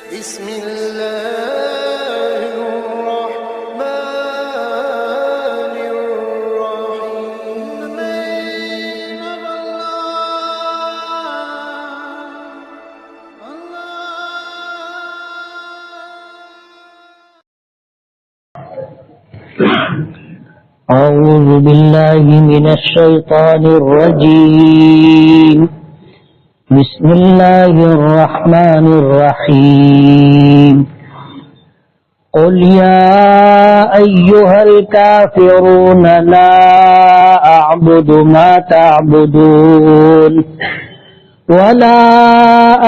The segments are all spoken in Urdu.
بسم الله الرحمن الرحيم. أعوذ بالله من الشيطان الرجيم. بسم الله الرحمن الرحيم. قل يا أيها الكافرون لا أعبد ما تعبدون ولا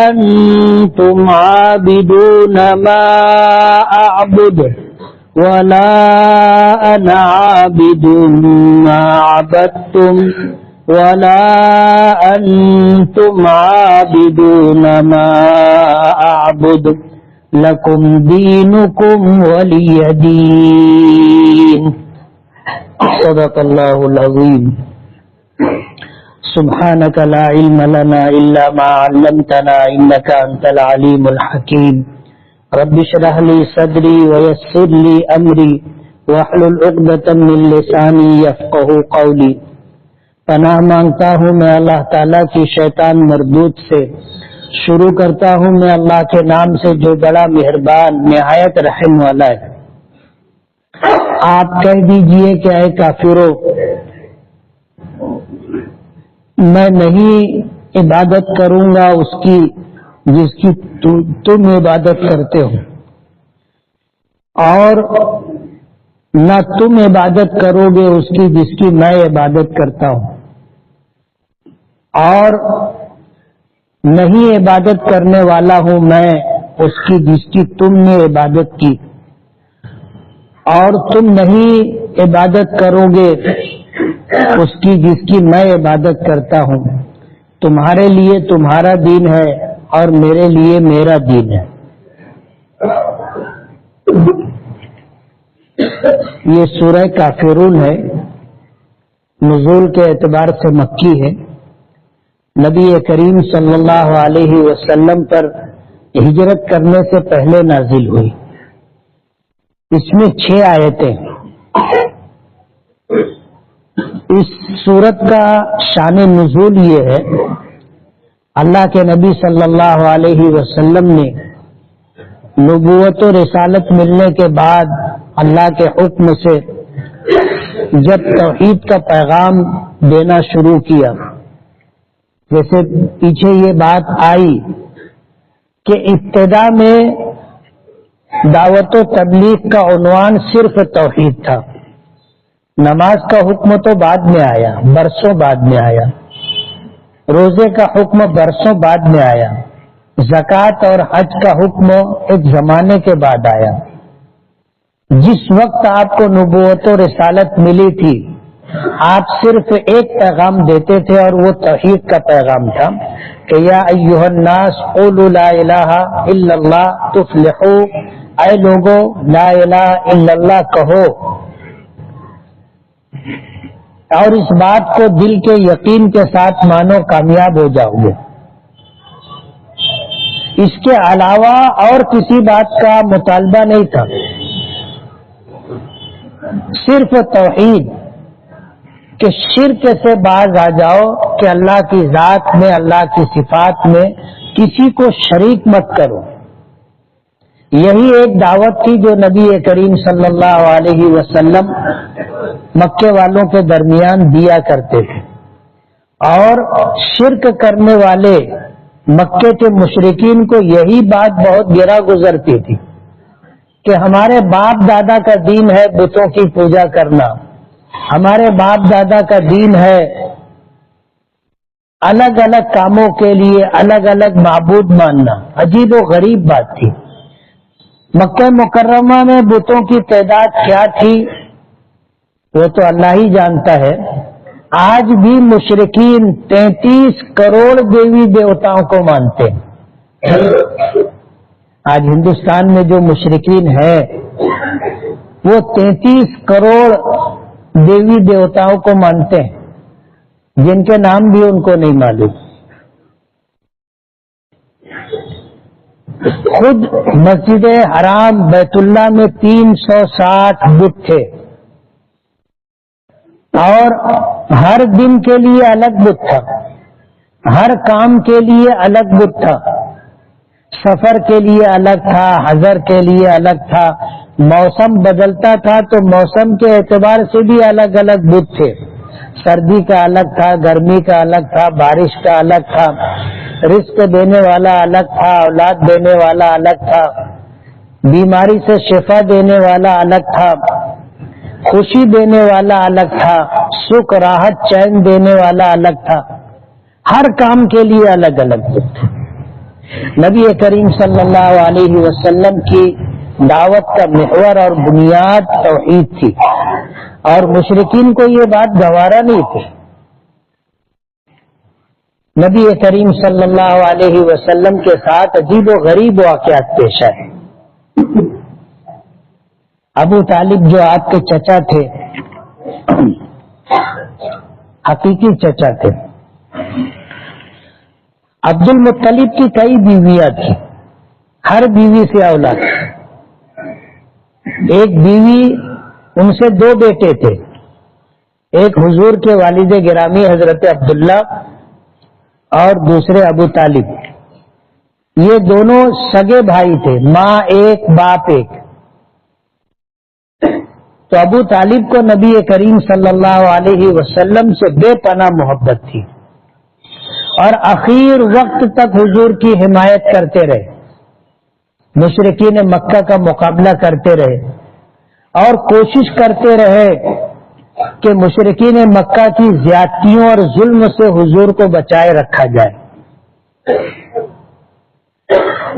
أنتم عابدون ما أعبد ولا أنا عابد ما عبدتم ولا أنتم عابدون ما أعبد لكم دينكم ولي دين. صدق الله العظيم. سبحانك لا علم لنا إلا ما علمتنا إنك أنت العليم الحكيم. رب اشرح لي صدري ويسر لي امری واحلل عقدۃ من لسانی یفقہوا قولی. پناہ مانگتا ہوں میں اللہ تعالیٰ کی شیطان مردود سے. شروع کرتا ہوں میں اللہ کے نام سے جو بڑا مہربان نہایت رحم والا ہے. آپ کہہ دیجئے کہ اے کافرو، میں نہیں عبادت کروں گا اس کی جس کی تم عبادت کرتے ہو، اور نہ تم عبادت کرو گے اس کی جس کی میں عبادت کرتا ہوں، اور نہیں عبادت کرنے والا ہوں میں اس کی جس کی تم نے عبادت کی، اور تم نہیں عبادت کرو گے اس کی جس کی میں عبادت کرتا ہوں. تمہارے لیے تمہارا دین ہے اور میرے لیے میرا دین ہے. یہ سورہ کافرون ہے. نزول کے اعتبار سے مکی ہے. نبی کریم صلی اللہ علیہ وسلم پر ہجرت کرنے سے پہلے نازل ہوئی. اس میں 6 آیتیں. اس سورت کا شان نزول یہ ہے، اللہ کے نبی صلی اللہ علیہ وسلم نے نبوت و رسالت ملنے کے بعد اللہ کے حکم سے جب توحید کا پیغام دینا شروع کیا، جیسے پیچھے یہ بات آئی کہ ابتدا میں دعوت و تبلیغ کا عنوان صرف توحید تھا. نماز کا حکم تو بعد میں آیا، برسوں بعد میں آیا. روزے کا حکم برسوں بعد میں آیا. زکوٰۃ اور حج کا حکم ایک زمانے کے بعد آیا. جس وقت آپ کو نبوت و رسالت ملی تھی، آپ صرف ایک پیغام دیتے تھے اور وہ توحید کا پیغام تھا کہ یا ایھا الناس قولوا لا الہ الا اللہ تفلحوا. اے لوگو، لا الہ الا اللہ کہو اور اس بات کو دل کے یقین کے ساتھ مانو، کامیاب ہو جاؤ گے. اس کے علاوہ اور کسی بات کا مطالبہ نہیں تھا، صرف توحید کہ شرک سے باز آ جاؤ، کہ اللہ کی ذات میں، اللہ کی صفات میں کسی کو شریک مت کرو. یہی ایک دعوت تھی جو نبی کریم صلی اللہ علیہ وسلم مکے والوں کے درمیان دیا کرتے تھے. اور شرک کرنے والے مکے کے مشرکین کو یہی بات بہت گرا گزرتی تھی کہ ہمارے باپ دادا کا دین ہے بتوں کی پوجا کرنا، ہمارے باپ دادا کا دین ہے الگ الگ کاموں کے لیے الگ الگ معبود ماننا. عجیب و غریب بات تھی. مکہ مکرمہ میں بتوں کی تعداد کیا تھی وہ تو اللہ ہی جانتا ہے. آج بھی مشرکین 33 کروڑ دیوی دیوتاؤں کو مانتے ہیں. آج ہندوستان میں جو مشرکین ہیں وہ 33 کروڑ دیوی دیوتاؤں کو مانتے ہیں، جن کے نام بھی ان کو نہیں معلوم. خود مسجد حرام بیت اللہ میں 360 بت تھے، اور ہر دن کے لیے الگ بت تھا، ہر کام کے لیے الگ بت تھا، سفر کے لیے الگ تھا، حضر کے لیے الگ تھا، موسم بدلتا تھا تو موسم کے اعتبار سے بھی الگ الگ بت تھے، سردی کا الگ تھا، گرمی کا الگ تھا، بارش کا الگ تھا، رزق دینے والا الگ تھا، اولاد دینے والا الگ تھا، بیماری سے شفا دینے والا الگ تھا، خوشی دینے والا الگ تھا، سکھ راحت چین دینے والا الگ تھا، ہر کام کے لیے الگ الگ بت تھے۔ نبی کریم صلی اللہ علیہ وسلم کی دعوت کا محور اور بنیاد توحید تھی، اور مشرکین کو یہ بات گوارا نہیں تھی۔ نبی کریم صلی اللہ علیہ وسلم کے ساتھ عجیب و غریب واقعات پیش آئے۔ ابو طالب جو آپ کے چچا تھے، حقیقی چچا تھے، عبد المطلب کی کئی بیویاں تھیں، ہر بیوی سے اولاد، ایک بیوی ان سے 2 بیٹے تھے، ایک حضور کے والد گرامی حضرت عبداللہ اور دوسرے ابو طالب، یہ دونوں سگے بھائی تھے، ماں ایک باپ ایک۔ تو ابو طالب کو نبی کریم صلی اللہ علیہ وسلم سے بے پناہ محبت تھی، اور اخیر وقت تک حضور کی حمایت کرتے رہے، مشرکین مکہ کا مقابلہ کرتے رہے، اور کوشش کرتے رہے کہ مشرکین مکہ کی زیادتیوں اور ظلم سے حضور کو بچائے رکھا جائے۔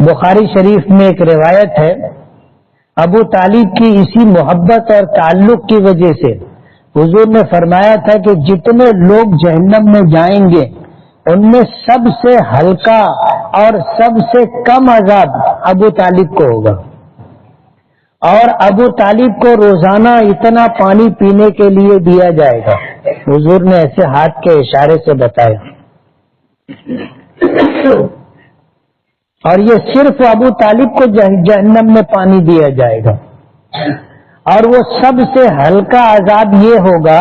بخاری شریف میں ایک روایت ہے، ابو طالب کی اسی محبت اور تعلق کی وجہ سے حضور نے فرمایا تھا کہ جتنے لوگ جہنم میں جائیں گے ان میں سب سے ہلکا اور سب سے کم عذاب ابو طالب کو ہوگا، اور ابو طالب کو روزانہ اتنا پانی پینے کے لیے دیا جائے گا۔ حضور نے ایسے ہاتھ کے اشارے سے بتایا، اور یہ صرف ابو طالب کو جہنم میں پانی دیا جائے گا، اور وہ سب سے ہلکا عذاب یہ ہوگا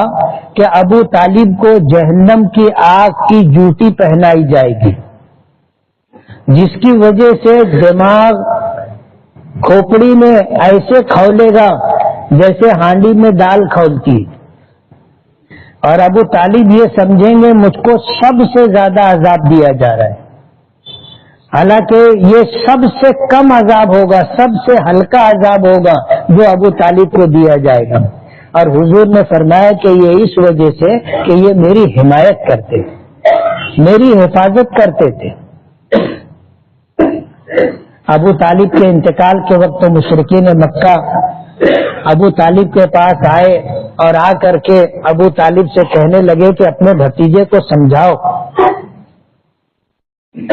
کہ ابو طالب کو جہنم کی آگ کی جوتی پہنائی جائے گی، جس کی وجہ سے دماغ کھوپڑی میں ایسے کھولے گا جیسے ہانڈی میں دال کھولتی، اور ابو طالب یہ سمجھیں گے مجھ کو سب سے زیادہ عذاب دیا جا رہا ہے، حالانکہ یہ سب سے کم عذاب ہوگا، سب سے ہلکا عذاب ہوگا جو ابو طالب کو دیا جائے گا۔ اور حضور نے فرمایا کہ یہ اس وجہ سے کہ یہ میری حمایت کرتے، میری حفاظت کرتے تھے۔ ابو طالب کے انتقال کے وقت مشرکین مکہ ابو طالب کے پاس آئے اور آ کر کے ابو طالب سے کہنے لگے کہ اپنے بھتیجے کو سمجھاؤ،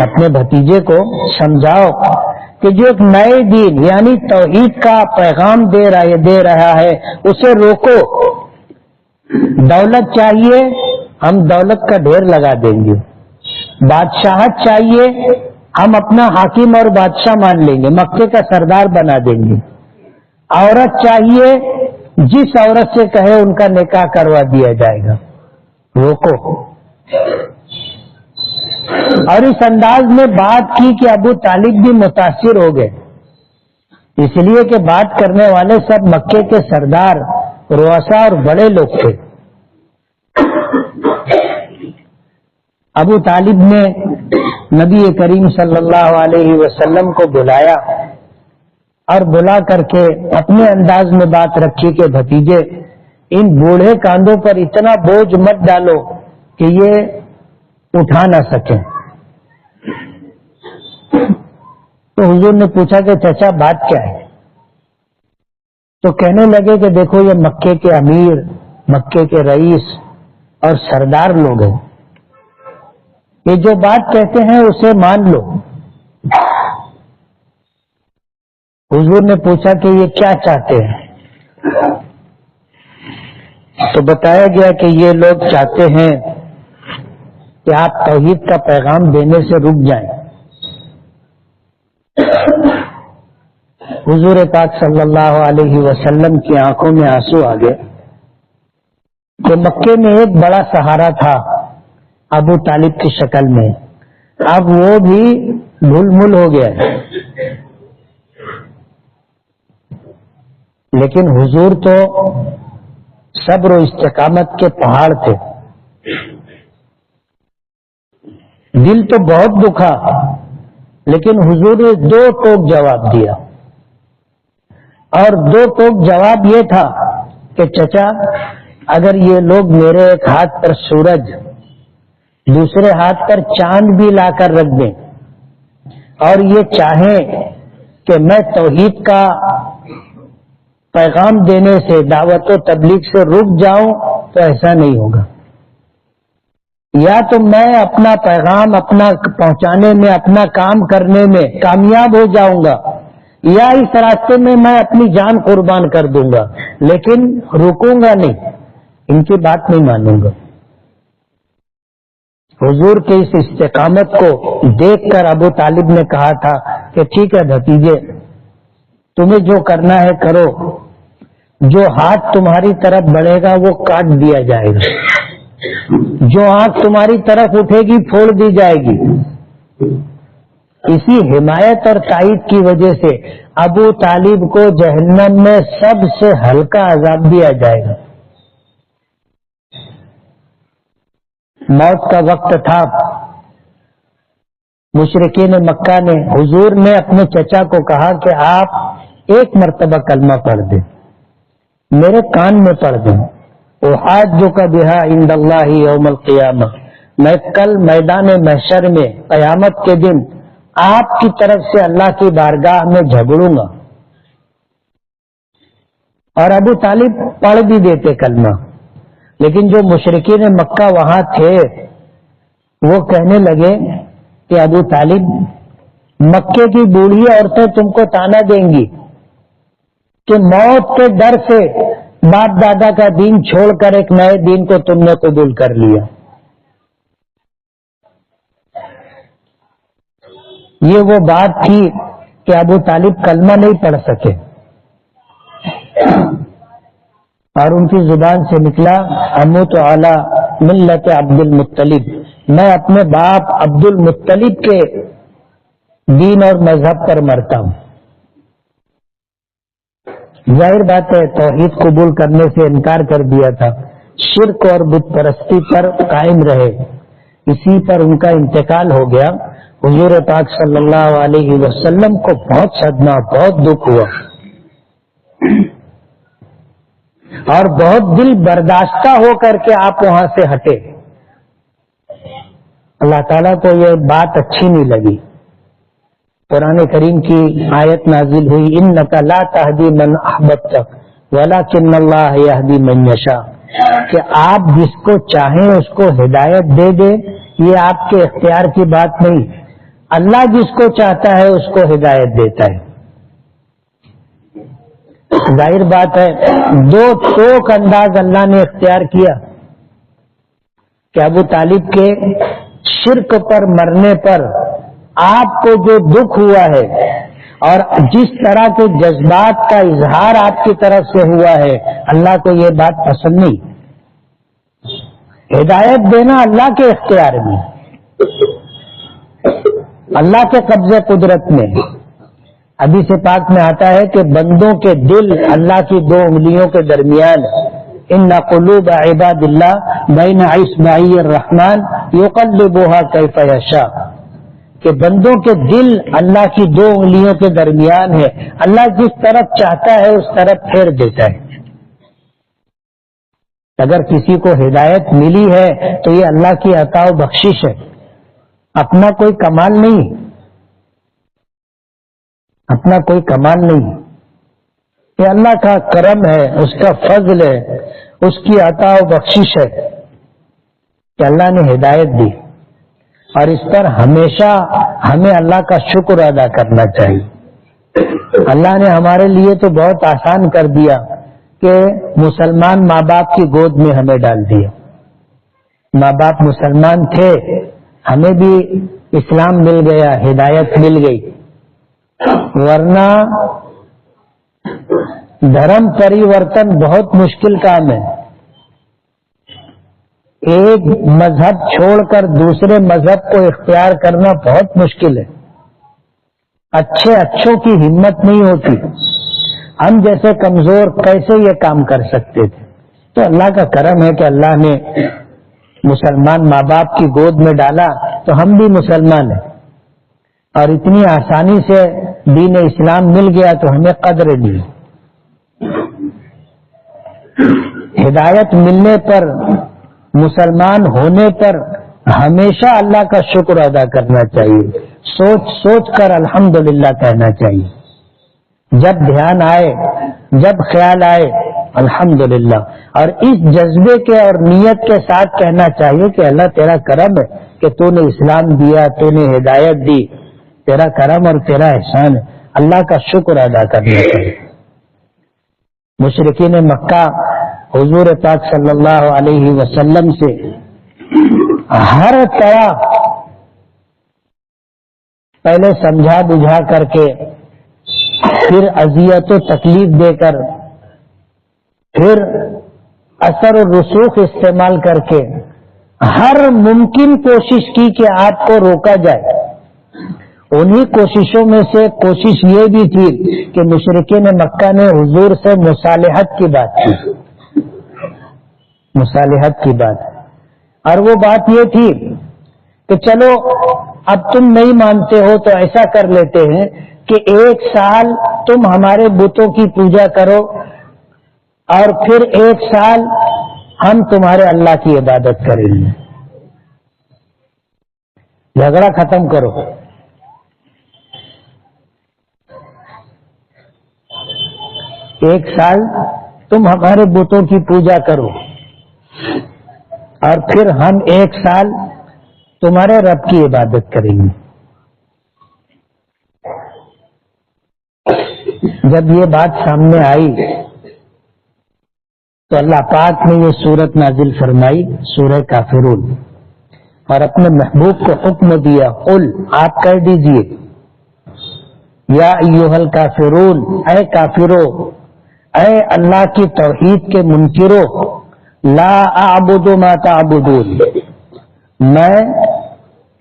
اپنے بھتیجے کو سمجھاؤ کہ جو ایک نئے دین یعنی توحید کا پیغام دے رہا ہے اسے روکو، دولت چاہیے ہم دولت کا ڈھیر لگا دیں گے، بادشاہت چاہیے ہم اپنا حاکم اور بادشاہ مان لیں گے، مکے کا سردار بنا دیں گے، عورت چاہیے جس عورت سے کہے ان کا نکاح کروا دیا جائے گا، روکو۔ اور اس انداز میں بات کی کہ ابو طالب بھی متاثر ہو گئے، اس لیے کہ بات کرنے والے سب مکے کے سردار، رؤسا اور بڑے لوگ تھے۔ ابو طالب نے نبی کریم صلی اللہ علیہ وسلم کو بلایا اور بلا کر کے اپنے انداز میں بات رکھی کہ بھتیجے ان بوڑھے کاندھوں پر اتنا بوجھ مت ڈالو کہ یہ اٹھا نہ سکیں۔ تو حضور نے پوچھا کہ چچا بات کیا ہے؟ تو کہنے لگے کہ دیکھو یہ مکے کے امیر، مکے کے رئیس اور سردار لوگ ہیں، یہ جو بات کہتے ہیں اسے مان لو۔ حضور نے پوچھا کہ یہ کیا چاہتے ہیں؟ تو بتایا گیا کہ یہ لوگ چاہتے ہیں کہ آپ توحید کا پیغام دینے سے رک جائیں، حضور پاک صلی اللہ علیہ وسلم کی آنکھوں میں آنسو آ گئے کہ مکے میں ایک بڑا سہارا تھا ابو طالب کی شکل میں، اب وہ بھی دھول مل ہو گیا ہے۔ لیکن حضور تو صبر و استقامت کے پہاڑ تھے، دل تو بہت دکھا، لیکن حضور نے 2 ٹوک جواب دیا، اور 2 ٹوک جواب یہ تھا کہ چچا اگر یہ لوگ میرے ایک ہاتھ پر سورج دوسرے ہاتھ پر چاند بھی لا کر رکھ دیں اور یہ چاہیں کہ میں توحید کا پیغام دینے سے، دعوت و تبلیغ سے رک جاؤں، تو ایسا نہیں ہوگا۔ یا تو میں اپنا پیغام اپنا پہنچانے میں، اپنا کام کرنے میں کامیاب ہو جاؤں گا، یا اس راستے میں میں اپنی جان قربان کر دوں گا، لیکن رکوں گا نہیں، ان کی بات نہیں مانوں گا۔ حضور کے اس استقامت کو دیکھ کر ابو طالب نے کہا تھا کہ ٹھیک ہے بھتیجے، تمہیں جو کرنا ہے کرو، جو ہاتھ تمہاری طرف بڑھے گا وہ کاٹ دیا جائے گا، جو آنکھ تمہاری طرف اٹھے گی پھوڑ دی جائے گی۔ اسی حمایت اور تائید کی وجہ سے ابو طالب کو جہنم میں سب سے ہلکا عذاب دیا جائے گا۔ موت کا وقت تھا، مشرکین مکہ نے، حضور نے اپنے چچا کو کہا کہ آپ ایک مرتبہ کلمہ پڑھ دیں، میرے کان میں پڑھ دیں، احاجک بہا عند اللہ یوم القیامہ، میں کل میدان محشر میں قیامت کے دن آپ کی طرف سے اللہ کی بارگاہ میں جھگڑوں گا۔ اور ابو طالب پڑھ بھی دیتے کلمہ، لیکن جو مشرکین مکہ وہاں تھے وہ کہنے لگے کہ ابو طالب، مکے کی بوڑھی عورتیں تم کو تانا دیں گی کہ موت کے ڈر سے باپ دادا کا دین چھوڑ کر ایک نئے دین کو تم نے قبول کر لیا۔ یہ وہ بات تھی کہ ابو طالب کلمہ نہیں پڑھ سکے، اور ان کی زبان سے نکلا اموت علی ملت عبد المطلب، میں اپنے باپ عبد المطلب کے دین اور مذہب پر مرتا ہوں۔ ظاہر بات ہے توحید قبول کرنے سے انکار کر دیا تھا، شرک اور بت پرستی پر قائم رہے، اسی پر ان کا انتقال ہو گیا۔ حضور پاک صلی اللہ علیہ وسلم کو بہت صدمہ، بہت دکھ ہوا، اور بہت دل برداشتہ ہو کر کے آپ وہاں سے ہٹے۔ اللہ تعالیٰ کو یہ بات اچھی نہیں لگی۔ قرآن کریم کی آیت نازل ہوئی، انک لا تہدی من احببت ولکن اللہ یہدی من یشاء، کہ آپ جس کو چاہیں اس کو ہدایت دے دیں، یہ آپ کے اختیار کی بات نہیں، اللہ جس کو چاہتا ہے اس کو ہدایت دیتا ہے۔ ظاہر بات ہے 2 ٹوک انداز اللہ نے اختیار کیا کہ ابو طالب کے شرک پر مرنے پر آپ کو جو دکھ ہوا ہے اور جس طرح کے جذبات کا اظہار آپ کی طرف سے ہوا ہے، اللہ کو یہ بات پسند نہیں۔ ہدایت دینا اللہ کے اختیار میں، اللہ کے قبضے قدرت میں۔ حدیث پاک میں آتا ہے کہ بندوں کے دل اللہ کی 2 انگلیوں کے درمیان، ان قلوب عباد اللہ بین اصبعی الرحمن یقلبها کیف یشاء، کہ بندوں کے دل اللہ کی 2 انگلیوں کے درمیان ہے، اللہ جس طرف چاہتا ہے اس طرف پھیر دیتا ہے۔ اگر کسی کو ہدایت ملی ہے تو یہ اللہ کی عطا و بخشش ہے، اپنا کوئی کمال نہیں، اپنا کوئی کمال نہیں، یہ اللہ کا کرم ہے، اس کا فضل ہے، اس کی عطا و بخشش ہے کہ اللہ نے ہدایت دی، اور اس پر ہمیشہ ہمیں اللہ کا شکر ادا کرنا چاہیے۔ اللہ نے ہمارے لیے تو بہت آسان کر دیا کہ مسلمان ماں باپ کی گود میں ہمیں ڈال دیا۔ ماں باپ مسلمان تھے، ہمیں بھی اسلام مل گیا، ہدایت مل گئی، ورنہ دھرم پریورتن بہت مشکل کام ہے. ایک مذہب چھوڑ کر دوسرے مذہب کو اختیار کرنا بہت مشکل ہے. اچھوں کی ہمت نہیں ہوتی. ہم جیسے کمزور کیسے یہ کام کر سکتے تھے؟ تو اللہ کا کرم ہے کہ اللہ نے مسلمان ماں باپ کی گود میں ڈالا تو ہم بھی مسلمان ہیں، اور اتنی آسانی سے دین اسلام مل گیا تو ہمیں قدر نہیں. ہدایت ملنے پر، مسلمان ہونے پر ہمیشہ اللہ کا شکر ادا کرنا چاہیے. سوچ سوچ کر الحمدللہ کہنا چاہیے. جب دھیان آئے، جب خیال آئے، الحمدللہ. اور اس جذبے کے اور نیت کے ساتھ کہنا چاہیے کہ اللہ تیرا کرم ہے کہ تو نے اسلام دیا، تو نے ہدایت دی، تیرا کرم اور تیرا احسان ہے. اللہ کا شکر ادا کرنا چاہیے. مشرکین مکہ حضور پاک صلی اللہ علیہ وسلم سے ہر طرح پہلے سمجھا بجھا کر کے، پھر اذیت و تکلیف دے کر، پھر اثر و رسوخ استعمال کر کے ہر ممکن کوشش کی کہ آپ کو روکا جائے. انہی کوششوں میں سے کوشش یہ بھی تھی کہ مشرکین مکہ نے حضور سے مصالحت کی بات کی. مصالحت کی بات، اور وہ بات یہ تھی کہ چلو اب تم نہیں مانتے ہو تو ایسا کر لیتے ہیں کہ 1 سال تم ہمارے بتوں کی پوجا کرو اور پھر 1 سال ہم تمہارے اللہ کی عبادت کریں گے. جھگڑا ختم کرو. ایک سال تم ہمارے بتوں کی پوجا کرو اور پھر ہم 1 سال تمہارے رب کی عبادت کریں گے. جب یہ بات سامنے آئی تو اللہ پاک نے یہ سورت نازل فرمائی، سورہ کافرون، اور اپنے محبوب کو حکم دیا، قل، آپ کہہ دیجئے، یا ایھا الکافرون، اے کافرو، اے اللہ کی توحید کے منکرو، لا اعبد ما تعبدون، میں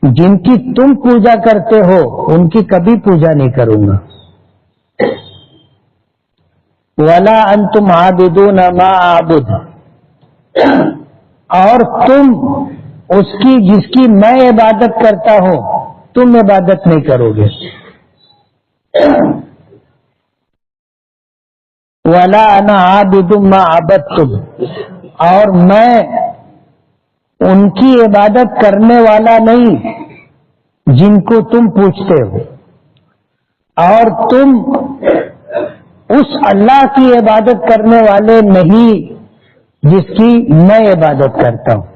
جن کی تم پوجا کرتے ہو ان کی کبھی پوجا نہیں کروں گا. ولا انتم عابدون ما اعبد، اور تم اس کی جس کی میں عبادت کرتا ہوں تم عبادت نہیں کرو گے. ولا انا عابد ما عبدتم، اور میں ان کی عبادت کرنے والا نہیں جن کو تم پوچھتے ہو، اور تم اس اللہ کی عبادت کرنے والے نہیں جس کی میں عبادت کرتا ہوں.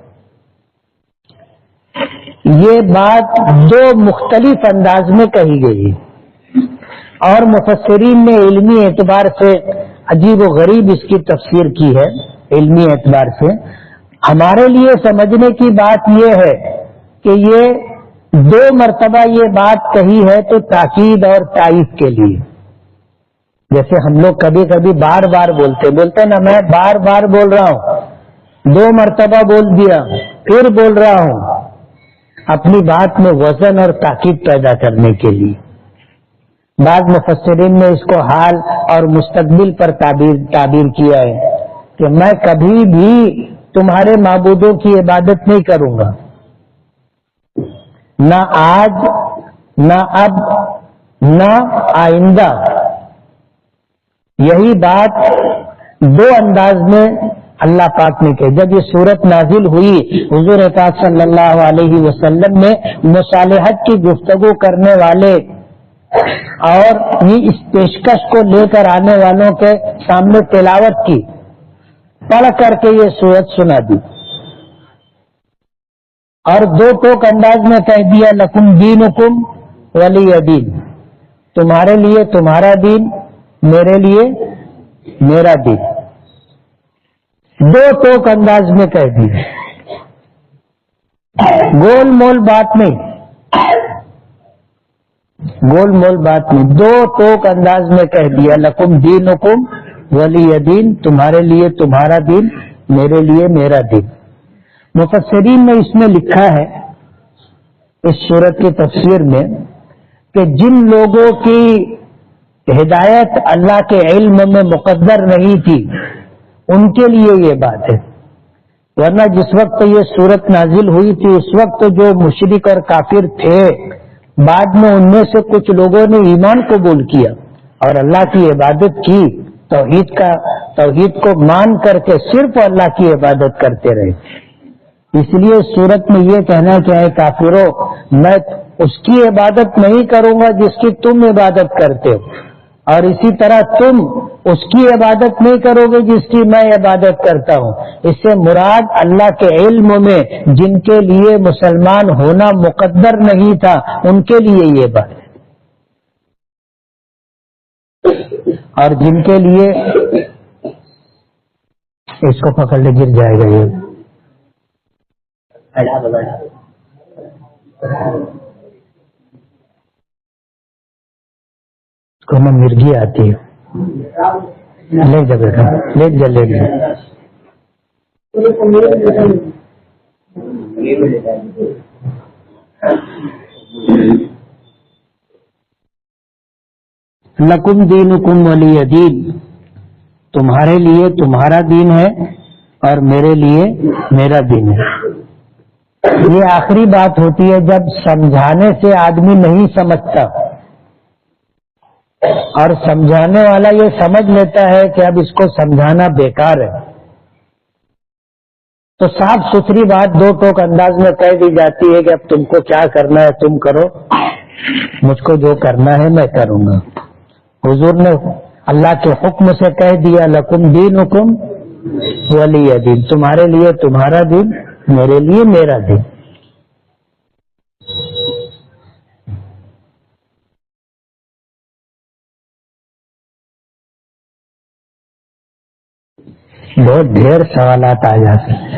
یہ بات 2 مختلف انداز میں کہی گئی اور مفسرین نے علمی اعتبار سے عجیب و غریب اس کی تفسیر کی ہے. علمی اعتبار سے ہمارے لیے سمجھنے کی بات یہ ہے کہ یہ 2 مرتبہ یہ بات کہی ہے تو تاکید اور تائید کے لیے. جیسے ہم لوگ کبھی کبھی بار بار بولتے نا، میں بار بار بول رہا ہوں، 2 مرتبہ بول دیا پھر بول رہا ہوں، اپنی بات میں وزن اور تاکید پیدا کرنے کے لیے. بعض مفسرین نے اس کو حال اور مستقبل پر تعبیر کیا ہے کہ میں کبھی بھی تمہارے معبودوں کی عبادت نہیں کروں گا، نہ آج، نہ اب، نہ آئندہ. یہی بات 2 انداز میں اللہ پاک نے کہی. جب یہ صورت نازل ہوئی، حضور پاک صلی اللہ علیہ وسلم نے مصالحت کی گفتگو کرنے والے اور اس پیشکش کو لے کر آنے والوں کے سامنے تلاوت کی، پڑھ کر کے یہ صورت سنا دی اور 2 ٹوک انداز میں کہہ دیا، لکم دینکم ولی دین، تمہارے لیے تمہارا دین، میرے لیے میرا دین. 2 ٹوک انداز میں کہہ دیا، گول مول بات نہیں. گول مول بات نہیں، دو ٹوک انداز میں کہہ دیا، لکم دینکم ولی دین، تمہارے لیے تمہارا دین، میرے لیے میرا دین۔ مفسرین نے اس میں لکھا ہے اس سورت کی تفسیر میں کہ جن لوگوں کی ہدایت اللہ کے علم میں مقدر نہیں تھی ان کے لیے یہ بات ہے، ورنہ جس وقت یہ سورت نازل ہوئی تھی اس وقت جو مشرک اور کافر تھے، بعد میں ان میں سے کچھ لوگوں نے ایمان قبول کیا اور اللہ کی عبادت کی، توحید کو مان کر کے صرف اللہ کی عبادت کرتے رہے۔ اس لیے سورت میں یہ کہنا کیا ہے، کافروں میں اس کی عبادت نہیں کروں گا جس کی تم عبادت کرتے ہو، اور اسی طرح تم اس کی عبادت نہیں کرو گے جس کی میں عبادت کرتا ہوں۔ اس سے مراد اللہ کے علم میں جن کے لیے مسلمان ہونا مقدر نہیں تھا ان کے لیے یہ بات ہے، اور جن کے لیے اس کو پکڑ لے گر جائے گا یہ کو میں مرغی آتی ہے، لے جا بیٹا، لے جا لے جا۔ لکم دینکم ولی دین، تمہارے لیے تمہارا دین ہے اور میرے لیے میرا دین ہے۔ یہ آخری بات ہوتی ہے جب سمجھانے سے آدمی نہیں سمجھتا اور سمجھانے والا یہ سمجھ لیتا ہے کہ اب اس کو سمجھانا بیکار ہے، تو صاف ستھری بات دو ٹوک انداز میں کہہ دی جاتی ہے کہ اب تم کو کیا کرنا ہے تم کرو، مجھ کو جو کرنا ہے میں کروں گا۔ حضور نے اللہ کے حکم سے کہہ دیا، لکم دینکم ولی دین، تمہارے لیے تمہارا دین، میرے لیے میرا دین۔ بہت ڈھیر سوالات آ جاتے ہیں۔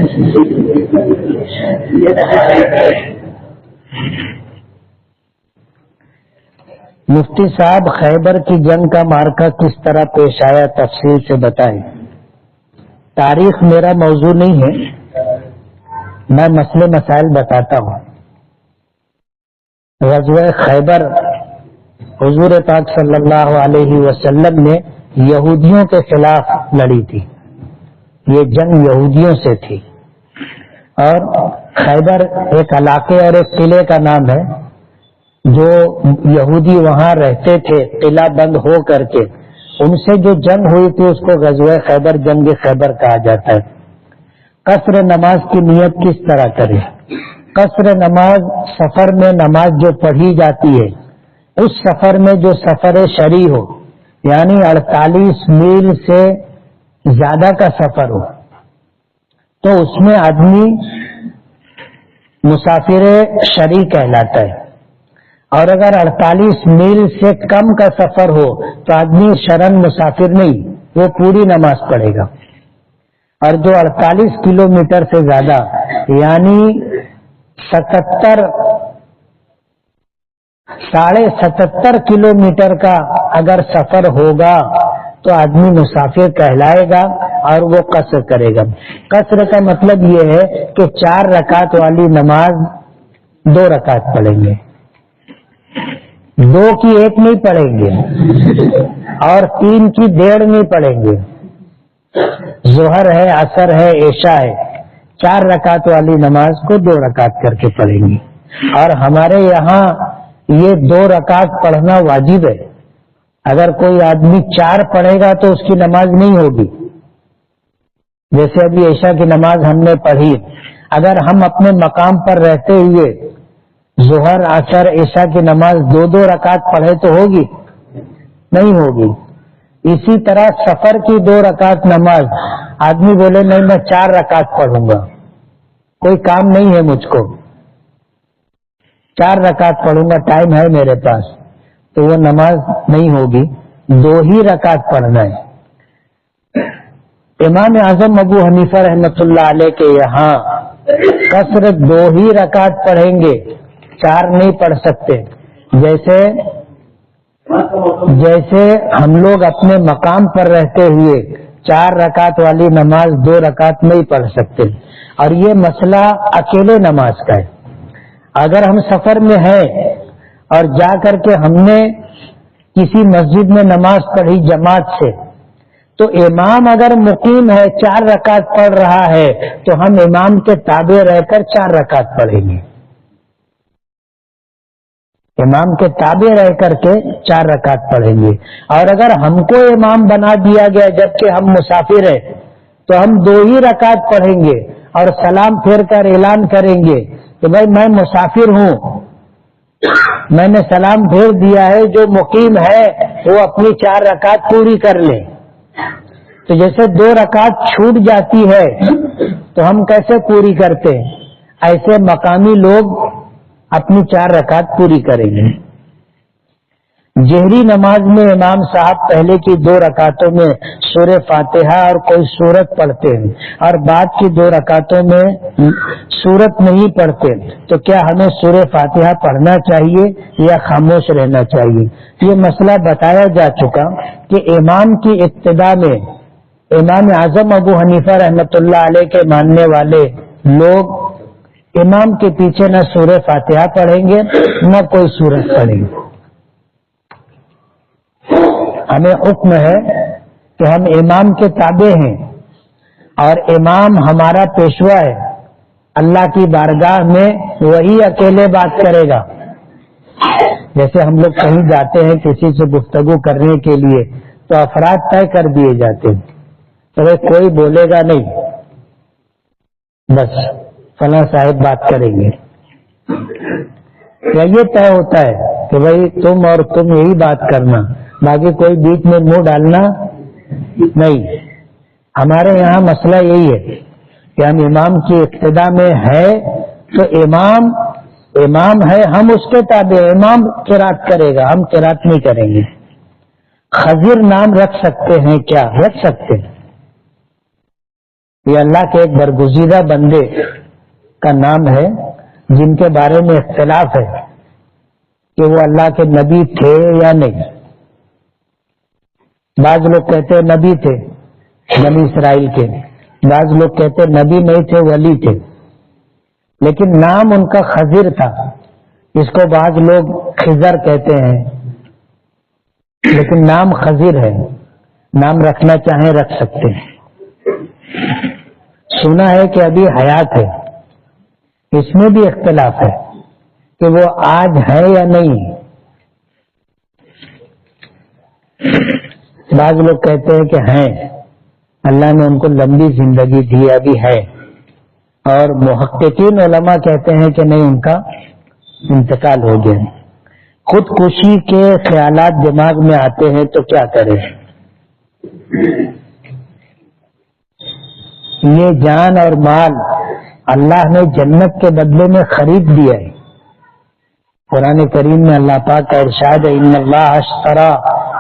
مفتی صاحب خیبر کی جنگ کا معرکہ کس طرح پیش آیا تفصیل سے بتائیں۔ تاریخ میرا موضوع نہیں ہے، میں مسئلے مسائل بتاتا ہوں۔ غزوہ خیبر حضور پاک صلی اللہ علیہ وسلم نے یہودیوں کے خلاف لڑی تھی، یہ جنگ یہودیوں سے تھی، اور خیبر ایک علاقے اور ایک قلعے کا نام ہے، جو یہودی وہاں رہتے تھے قلعہ بند ہو کر کے، ان سے جو جنگ ہوئی تھی اس کو غزوہ خیبر جنگ خیبر کہا جاتا ہے۔ قصر نماز کی نیت کس طرح کرے؟ قصر نماز سفر میں نماز جو پڑھی جاتی ہے، اس سفر میں جو سفر شرعی ہو، یعنی 48 میل سے زیادہ کا سفر ہو، تو اس میں آدمی مسافر شرعی کہلاتا ہے، اور اگر 48 میل سے کم کا سفر ہو تو آدمی شرعن مسافر نہیں، وہ پوری نماز پڑھے گا۔ اور جو 48 کلومیٹر سے زیادہ یعنی 77 کلومیٹر کا اگر سفر ہوگا تو آدمی مسافر کہلائے گا اور وہ قصر کرے گا۔ قصر کا مطلب یہ ہے کہ 4 رکعت والی نماز 2 رکعت پڑھیں گے، 2 کی 1 نہیں پڑھیں گے، اور 3 کی 1.5 نہیں پڑھیں گے۔ ظہر ہے، عصر ہے، عشاء ہے، 4 رکعت والی نماز کو 2 رکعت کر کے پڑھیں گے۔ اور ہمارے یہاں یہ 2 رکعت پڑھنا واجب ہے، اگر کوئی آدمی 4 پڑھے گا تو اس کی نماز نہیں ہوگی۔ جیسے ابھی عشاء کی نماز ہم نے پڑھی، اگر ہم اپنے مقام پر رہتے ہوئے ظہر عصر عشاء کی نماز 2 رکعت پڑھے تو ہوگی؟ نہیں ہوگی۔ اسی طرح سفر کی 2 رکعت نماز، آدمی بولے نہیں میں 4 رکعت پڑھوں گا، کوئی کام نہیں ہے مجھ کو، 4 رکعت پڑھوں گا، ٹائم ہے میرے پاس، تو وہ نماز نہیں ہوگی، 2 ہی رکعت پڑھنا ہے۔ امام اعظم ابو حنیفہ رحمۃ اللہ علیہ کے یہاں قصر 2 ہی رکعت پڑھیں گے، 4 نہیں پڑھ سکتے، جیسے ہم لوگ اپنے مقام پر رہتے ہوئے 4 رکعت والی نماز 2 رکعت نہیں پڑھ سکتے، اور یہ مسئلہ اکیلے نماز کا ہے۔ اگر ہم سفر میں ہیں اور جا کر کے ہم نے کسی مسجد میں نماز پڑھی جماعت سے، تو امام اگر مقیم ہے 4 رکعت پڑھ رہا ہے تو ہم امام کے تابع رہ کر 4 رکعت پڑھیں گے، امام کے تابع رہ کر کے 4 رکعت پڑھیں گے۔ اور اگر ہم کو امام بنا دیا گیا جبکہ ہم مسافر ہیں تو ہم 2 ہی رکعت پڑھیں گے اور سلام پھیر کر اعلان کریں گے کہ بھائی میں مسافر ہوں، میں نے سلام پھیر دیا ہے، جو مقیم ہے وہ اپنی 4 رکعت پوری کر لے۔ تو جیسے 2 رکعت چھوٹ جاتی ہے تو ہم کیسے پوری کرتے ہیں، ایسے مقامی لوگ اپنی 4 رکعت پوری کریں گے۔ جہری نماز میں امام صاحب پہلے کی 2 رکعتوں میں سورہ فاتحہ اور کوئی سورت پڑھتے ہیں اور بعد کی 2 رکعتوں میں سورت نہیں پڑھتے، تو کیا ہمیں سورہ فاتحہ پڑھنا چاہیے یا خاموش رہنا چاہیے؟ یہ مسئلہ بتایا جا چکا کہ امام کی ابتدا میں امام اعظم ابو حنیفہ رحمۃ اللہ علیہ کے ماننے والے لوگ امام کے پیچھے نہ سورہ فاتحہ پڑھیں گے نہ کوئی سورت پڑھیں گے۔ ہمیں حکم ہے کہ ہم امام کے تابع ہیں اور امام ہمارا پیشوا ہے، اللہ کی بارگاہ میں وہی اکیلے بات کرے گا۔ جیسے ہم لوگ کہیں جاتے ہیں کسی سے گفتگو کرنے کے لیے تو افراد طے کر دیے جاتے ہیں، تو کوئی بولے گا نہیں، بس فلاں صاحب بات کریں گے، یا یہ طے ہوتا ہے کہ بھائی تم اور تم یہی بات کرنا، باقی کوئی بیچ میں منہ ڈالنا نہیں۔ ہمارے یہاں مسئلہ یہی ہے کہ ہم امام کی ابتدا میں ہے تو امام ہے، ہم اس کے تابع، امام قرات کرے گا، ہم قرات نہیں کریں گے۔ خضر نام رکھ سکتے ہیں کیا؟ رکھ سکتے ہیں، یہ اللہ کے ایک برگزیدہ بندے کا نام ہے جن کے بارے میں اختلاف ہے کہ وہ اللہ کے نبی تھے یا نہیں۔ بعض لوگ کہتے ہیں نبی تھے بنی اسرائیل کے، بعض لوگ کہتے ہیں نبی نہیں تھے ولی تھے، لیکن نام ان کا خضر تھا۔ اس کو بعض لوگ خضر کہتے ہیں لیکن نام خضر ہے، نام رکھنا چاہیں رکھ سکتے ہیں۔ سنا ہے کہ ابھی حیات ہے، اس میں بھی اختلاف ہے کہ وہ آج ہے یا نہیں۔ بعض لوگ کہتے ہیں کہ ہیں، اللہ نے ان کو لمبی زندگی دی، ابھی ہے، اور محققین علماء کہتے ہیں کہ نہیں، ان کا انتقال ہو گیا۔ خودکشی کے خیالات دماغ میں آتے ہیں تو کیا کریں؟ یہ جان اور مال اللہ نے جنت کے بدلے میں خرید دیا ہے۔ قرآن کریم میں اللہ پاک کا ارشاد ہے، ان اللہ اشترى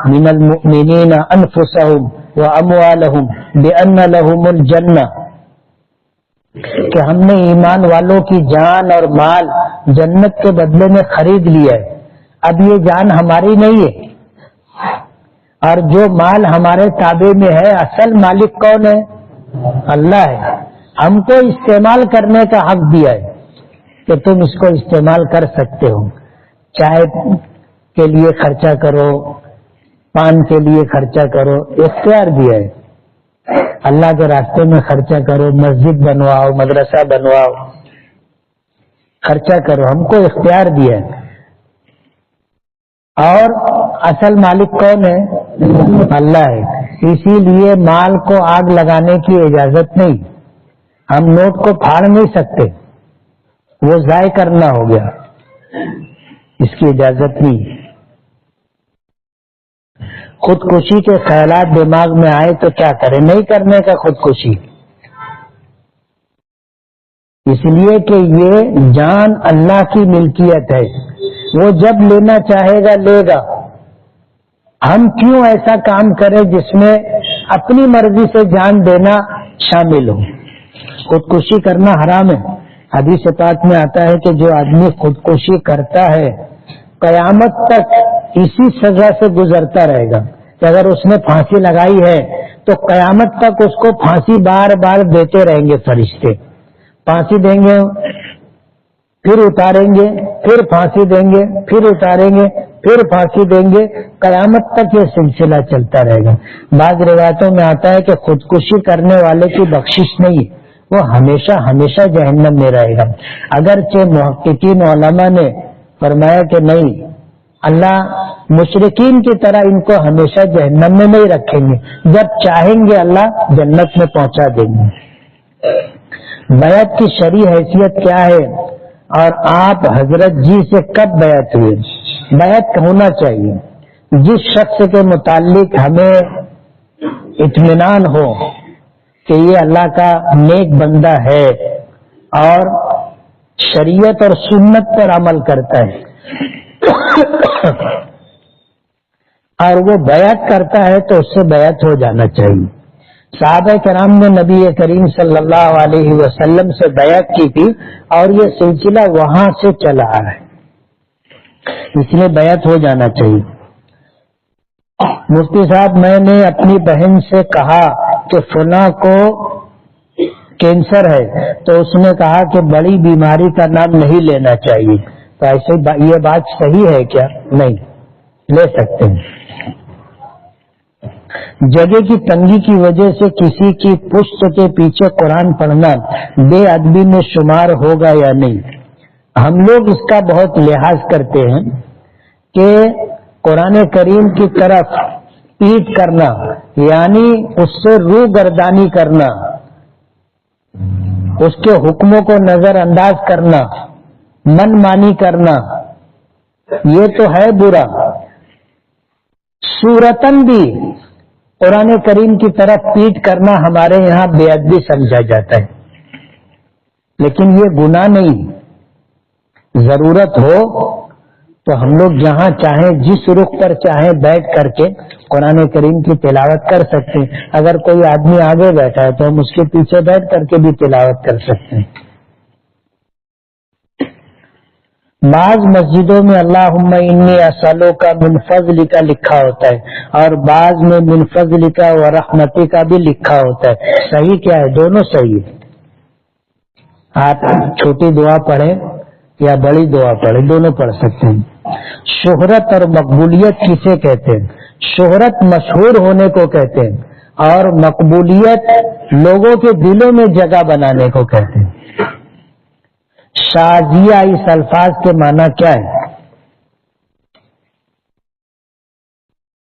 من المؤمنین انفسهم واموالهم بان لهم الجنہ، کہ ہم نے ایمان والوں کی جان اور مال جنت کے بدلے میں خرید لیا ہے۔ اب یہ جان ہماری نہیں ہے اور جو مال ہمارے تابع میں ہے، اصل مالک کون ہے؟ اللہ ہے۔ ہم کو استعمال کرنے کا حق دیا ہے کہ تم اس کو استعمال کر سکتے ہو، چائے کے لیے خرچہ کرو، پان کے لیے خرچہ کرو، اختیار دیا ہے۔ اللہ کے راستے میں خرچہ کرو، مسجد بنواؤ، مدرسہ بنواؤ، خرچہ کرو، ہم کو اختیار دیا ہے۔ اور اصل مالک کون ہے؟ اللہ ہے۔ اسی لیے مال کو آگ لگانے کی اجازت نہیں، ہم نوٹ کو پھاڑ نہیں سکتے، وہ ضائع کرنا ہو گیا، اس کی اجازت نہیں۔ خودکشی کے خیالات دماغ میں آئے تو کیا کریں؟ نہیں کرنے کا خودکشی، اس لیے کہ یہ جان اللہ کی ملکیت ہے، وہ جب لینا چاہے گا لے گا۔ ہم کیوں ایسا کام کریں جس میں اپنی مرضی سے جان دینا شامل ہو؟ خودکشی کرنا حرام ہے۔ حدیث پاک میں آتا ہے کہ جو آدمی خودکشی کرتا ہے قیامت تک اسی سزا سے گزرتا رہے گا کہ اگر اس نے پھانسی لگائی ہے تو قیامت تک اس کو پھانسی بار بار دیتے رہیں گے فرشتے. پھانسی دیں گے، پھر اتاریں گے، پھر پھانسی دیں گے، پھر اتاریں گے، پھر پھانسی دیں گے، قیامت تک یہ سلسلہ چلتا رہے گا. بعض روایتوں میں آتا ہے کہ خودکشی کرنے والے کی بخشش نہیں، وہ ہمیشہ ہمیشہ جہنم میں رہے گا. اگرچہ محققین علماء نے فرمایا کہ نہیں، اللہ مشرکین کی طرح ان کو ہمیشہ جہنم میں نہیں رکھیں گے، جب چاہیں گے اللہ جنت میں پہنچا دیں گے. بیعت کی شرعی حیثیت کیا ہے اور آپ حضرت جی سے کب بیعت ہوئے؟ بیعت ہونا چاہیے جس شخص کے متعلق ہمیں اطمینان ہو کہ یہ اللہ کا نیک بندہ ہے اور شریعت اور سنت پر عمل کرتا ہے اور وہ بیعت کرتا ہے تو اس سے بیعت ہو جانا چاہیے. صحابہ کرام نے نبی کریم صلی اللہ علیہ وسلم سے بیعت کی تھی اور یہ سلسلہ وہاں سے چلا آ رہا ہے، اس لیے بیعت ہو جانا چاہیے. مفتی صاحب، میں نے اپنی بہن سے کہا کہ فلاں کو کینسر ہے تو اس نے کہا کہ بڑی بیماری کا نام نہیں لینا چاہیے، تو ایسے یہ بات صحیح ہے کیا؟ نہیں لے سکتے ہیں. جگہ کی تنگی کی وجہ سے کسی کی پشت کے پیچھے قرآن پڑھنا بے ادبی میں شمار ہوگا یا نہیں؟ ہم لوگ اس کا بہت لحاظ کرتے ہیں کہ قرآن کریم کی طرف پیٹ کرنا یعنی اس سے روح گردانی کرنا، اس کے حکموں کو نظر انداز کرنا، من مانی کرنا، یہ تو ہے برا. صورتاً بھی قرآن کریم کی طرف پیٹ کرنا ہمارے یہاں بے ادبی سمجھا جاتا ہے، لیکن یہ گناہ نہیں. ضرورت ہو تو ہم لوگ جہاں چاہیں جس رخ پر چاہیں بیٹھ کر کے قرآن کریم کی تلاوت کر سکتے ہیں. اگر کوئی آدمی آگے بیٹھا ہے تو ہم اس کے پیچھے بیٹھ کر کے بھی تلاوت کر سکتے ہیں. بعض مسجدوں میں اللہم انی اسألوک من فضلک لکھا ہوتا ہے اور بعض میں من فضلک و رحمتک بھی لکھا ہوتا ہے. صحیح کیا ہے؟ دونوں صحیح ہے. آپ چھوٹی دعا پڑھیں یا بڑی دعا پڑھیں، دونوں پڑھ سکتے ہیں. شہرت اور مقبولیت کسے کہتے ہیں؟ شہرت مشہور ہونے کو کہتے ہیں اور مقبولیت لوگوں کے دلوں میں جگہ بنانے کو کہتے ہیں. شازیہ اس الفاظ کے معنی کیا ہے؟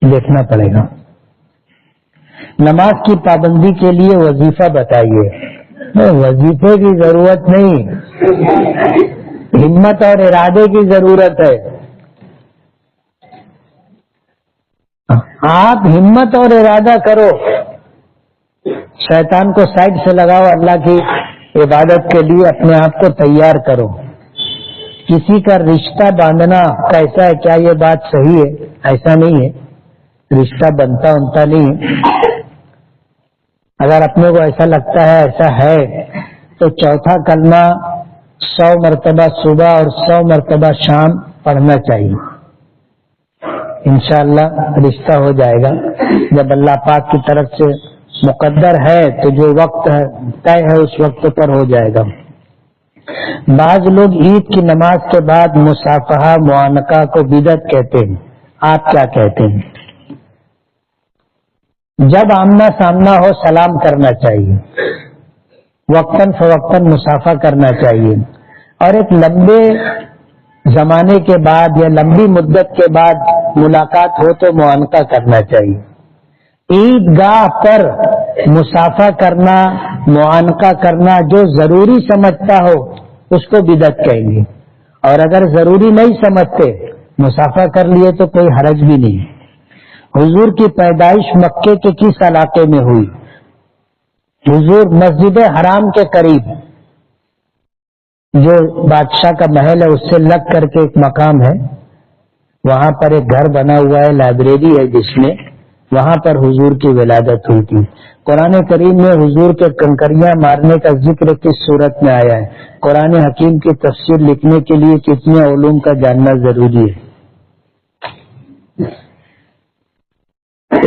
دیکھنا پڑے گا. نماز کی پابندی کے لیے وظیفہ بتائیے. وظیفے کی ضرورت نہیں، ہمت اور ارادے کی ضرورت ہے. آپ ہمت اور ارادہ کرو، شیطان کو سائڈ سے لگاؤ، اللہ کی عبادت کے لیے اپنے آپ کو تیار کرو. کسی کا رشتہ باندھنا کیسا ہے؟ کیا یہ بات صحیح ہے؟ ایسا نہیں ہے، رشتہ بنتا نہیں ہے. اگر اپنے کو ایسا لگتا ہے ایسا ہے تو چوتھا کلمہ 100 مرتبہ صبح اور 100 مرتبہ شام پڑھنا چاہیے. انشاءاللہ رشتہ ہو جائے گا. جب اللہ پاک کی طرف سے مقدر ہے تو جو وقت طے ہے اس وقت پر ہو جائے گا. بعض لوگ عید کی نماز کے بعد مصافحہ معانقہ کو بدعت کہتے ہیں، آپ کیا کہتے ہیں؟ جب آمنا سامنا ہو سلام کرنا چاہیے، وقتاً فوقتاً مصافحہ کرنا چاہیے، اور ایک لمبے زمانے کے بعد یا لمبی مدت کے بعد ملاقات ہو تو معانقہ کرنا چاہیے. عید گاہ پر مصافحہ کرنا، معانقہ کرنا جو ضروری سمجھتا ہو اس کو بدعت کہیں گے، اور اگر ضروری نہیں سمجھتے مصافحہ کر لیے تو کوئی حرج بھی نہیں. حضور کی پیدائش مکے کے کس علاقے میں ہوئی؟ حضور مسجد حرام کے قریب، جو بادشاہ کا محل ہے اس سے لگ کر کے ایک مقام ہے، وہاں پر ایک گھر بنا ہوا ہے، لائبریری ہے جس میں، وہاں پر حضور کی ولادت ہوئی تھی. قرآن کریم میں حضور کے کنکریاں مارنے کا ذکر کس صورت میں آیا ہے؟ قرآن حکیم کی تفسیر لکھنے کے لیے کتنے علوم کا جاننا ضروری ہے؟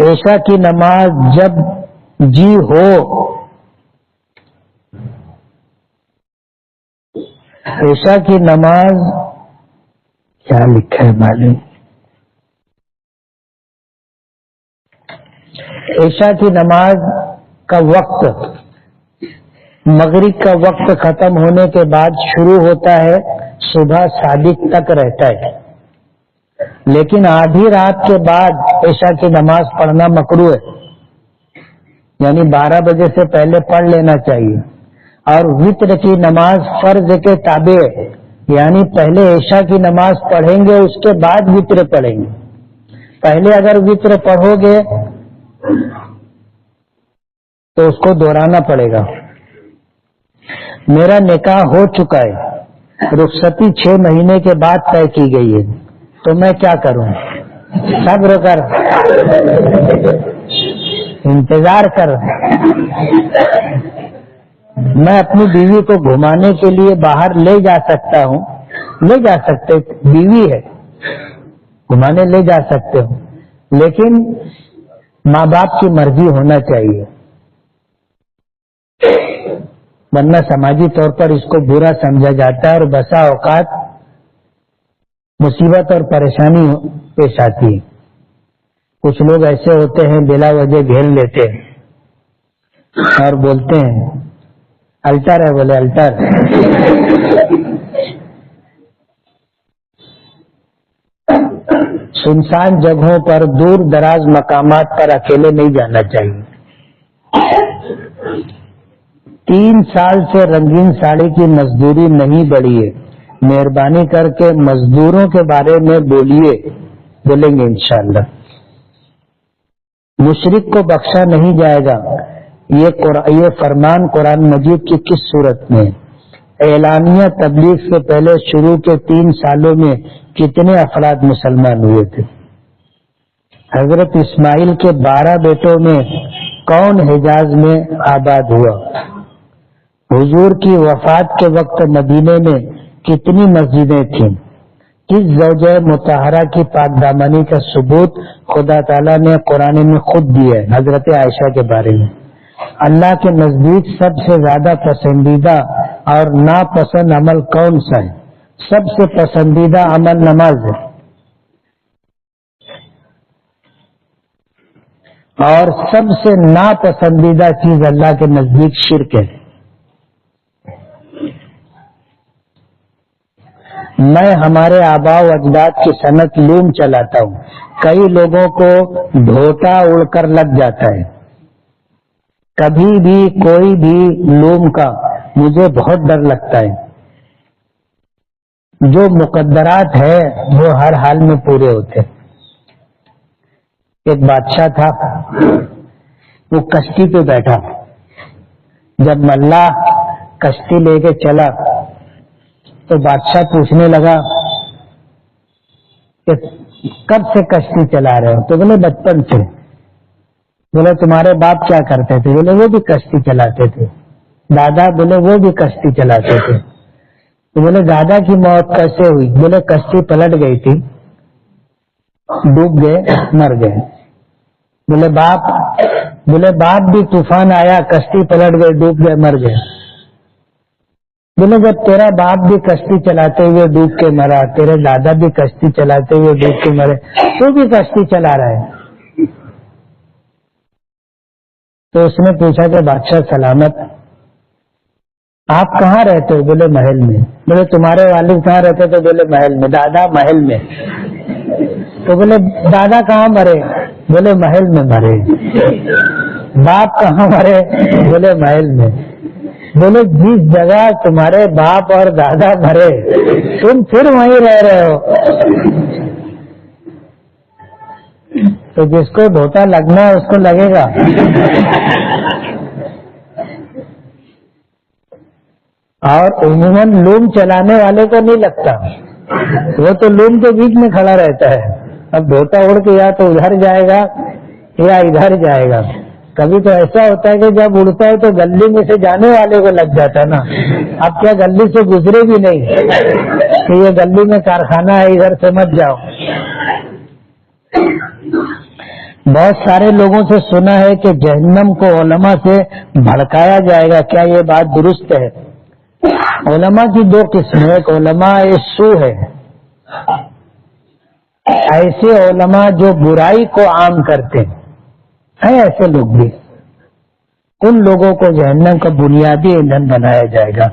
عشاء کی نماز جب جی ہو، عشاء کی نماز کیا لکھا ہے معلوم؟ عشاء کی نماز کا وقت مغرب کا وقت ختم ہونے کے بعد شروع ہوتا ہے، صبح صادق تک رہتا ہے، لیکن آدھی رات کے بعد عشاء کی نماز پڑھنا مکروہ ہے، یعنی 12 بجے سے پہلے پڑھ لینا چاہیے۔ اور وتر کی نماز فرض کے تابع ہے، یعنی پہلے عشاء کی نماز پڑھیں گے، اس کے بعد وتر پڑھیں گے۔ پہلے اگر وتر پڑھو گے تو اس کو دہرانا پڑے گا۔ میرا نکاح ہو چکا ہے، رخصتی 6 مہینے کے بعد طے کی گئی ہے، تو میں کیا کروں؟ صبر کر، انتظار کر۔ میں اپنی بیوی کو گھمانے کے لیے باہر لے جا سکتا ہوں، لے جا سکتے، بیوی ہے، گھمانے لے جا سکتے ہوں، لیکن ماں باپ کی مرضی ہونا چاہیے، ورنہ سماجی طور پر اس کو برا سمجھا جاتا ہے اور بسا اوقات مصیبت اور پریشانی پیش آتی ہے۔ کچھ لوگ ایسے ہوتے ہیں بلا وجہ گھیر لیتے ہیں اور بولتے ہیں الٹر ہے، بولے الٹر۔ سنسان جگہوں پر، دور دراز مقامات پر اکیلے نہیں جانا چاہیے۔ 3 سال سے رنگین ساڑی کی مزدوری نہیں بڑھی ہے، مہربانی کر کے مزدوروں کے بارے میں بولیے، بولیں گے انشاءاللہ۔ مشرک کو بخشا نہیں جائے گا، یہ فرمان قرآن مجید کی کس صورت میں؟ اعلانیہ تبلیغ سے پہلے شروع کے 3 سالوں میں کتنے افراد مسلمان ہوئے تھے؟ حضرت اسماعیل کے 12 بیٹوں میں کون حجاز میں آباد ہوا؟ حضور کی وفات کے وقت مدینے میں کتنی مسجدیں تھیں؟ کس زوجہ مطہرہ کی پاک دامنی کا ثبوت خدا تعالیٰ نے قرآن میں خود دیا ہے؟ حضرت عائشہ کے بارے میں۔ اللہ کے نزدیک سب سے زیادہ پسندیدہ اور ناپسند عمل کون سا ہے؟ سب سے پسندیدہ عمل نماز ہے، اور سب سے ناپسندیدہ چیز اللہ کے نزدیک شرک ہے۔ میں ہمارے آباء و اجداد کی صنعت لوم چلاتا ہوں، کئی لوگوں کو دھوتا اڑ کر لگ جاتا ہے، کبھی بھی کوئی بھی لوم کا مجھے بہت ڈر لگتا ہے۔ جو مقدرات ہے وہ ہر حال میں پورے ہوتے۔ ایک بادشاہ تھا، وہ کشتی پہ بیٹھا، جب ملاح کشتی لے کے چلا تو بادشاہ پوچھنے لگا کہ کب سے کشتی چلا رہے ہو؟ تو بولے بچپن سے۔ بولے تمہارے باپ کیا کرتے تھے؟ بولے وہ بھی کشتی چلاتے تھے۔ دادا؟ بولے وہ بھی کشتی چلاتے تھے۔ تو بولے دادا کی موت کیسے ہوئی؟ بولے کشتی پلٹ گئی تھی، ڈوب گئے، مر گئے۔ بولے باپ؟ بولے باپ بھی طوفان آیا، کشتی پلٹ گئے، ڈوب گئے، مر گئے۔ بولے جب تیرا باپ بھی کشتی چلاتے ہوئے ڈوب کے مرا، تیرے دادا بھی کشتی چلاتے ہوئے ڈوب کے مرے، تو بھی کشتی چلا رہا ہے۔ تو اس نے پوچھا کہ بادشاہ سلامت، آپ کہاں رہتے ہو؟ بولے محل میں۔ بولے تمہارے والد کہاں رہتے؟ تو بولے محل میں۔ دادا؟ محل میں۔ تو بولے دادا کہاں مرے؟ بولے محل میں مرے۔ باپ کہاں مرے؟ بولے محل میں۔ بولے جس جگہ تمہارے باپ اور دادا مرے تم پھر وہیں رہ رہے ہو، تو جس کو دھوتا لگنا ہے اس کو لگے گا۔ اور عموماً لوم چلانے والے کو نہیں لگتا، وہ تو لوم کے بیچ میں کھڑا رہتا ہے۔ اب دھوتا اڑ کے یا تو ادھر جائے گا یا ادھر جائے گا۔ کبھی تو ایسا ہوتا ہے کہ جب اڑتا ہے تو گلی میں سے جانے والے کو لگ جاتا ہے نا، اب کیا گلی سے گزرے بھی نہیں کہ یہ گلی میں کارخانہ ہے، ادھر سے مت جاؤ۔ بہت سارے لوگوں سے سنا ہے کہ جہنم کو علماء سے بھڑکایا جائے گا. کیا یہ بات درست ہے؟ علماء کی دو قسمیں، ایک علماء سو ہے، ایسے علماء جو برائی کو عام کرتے ہیں ایسے لوگ بھی، ان لوگوں کو جہنم کا بنیادی ایندھن بنایا جائے گا.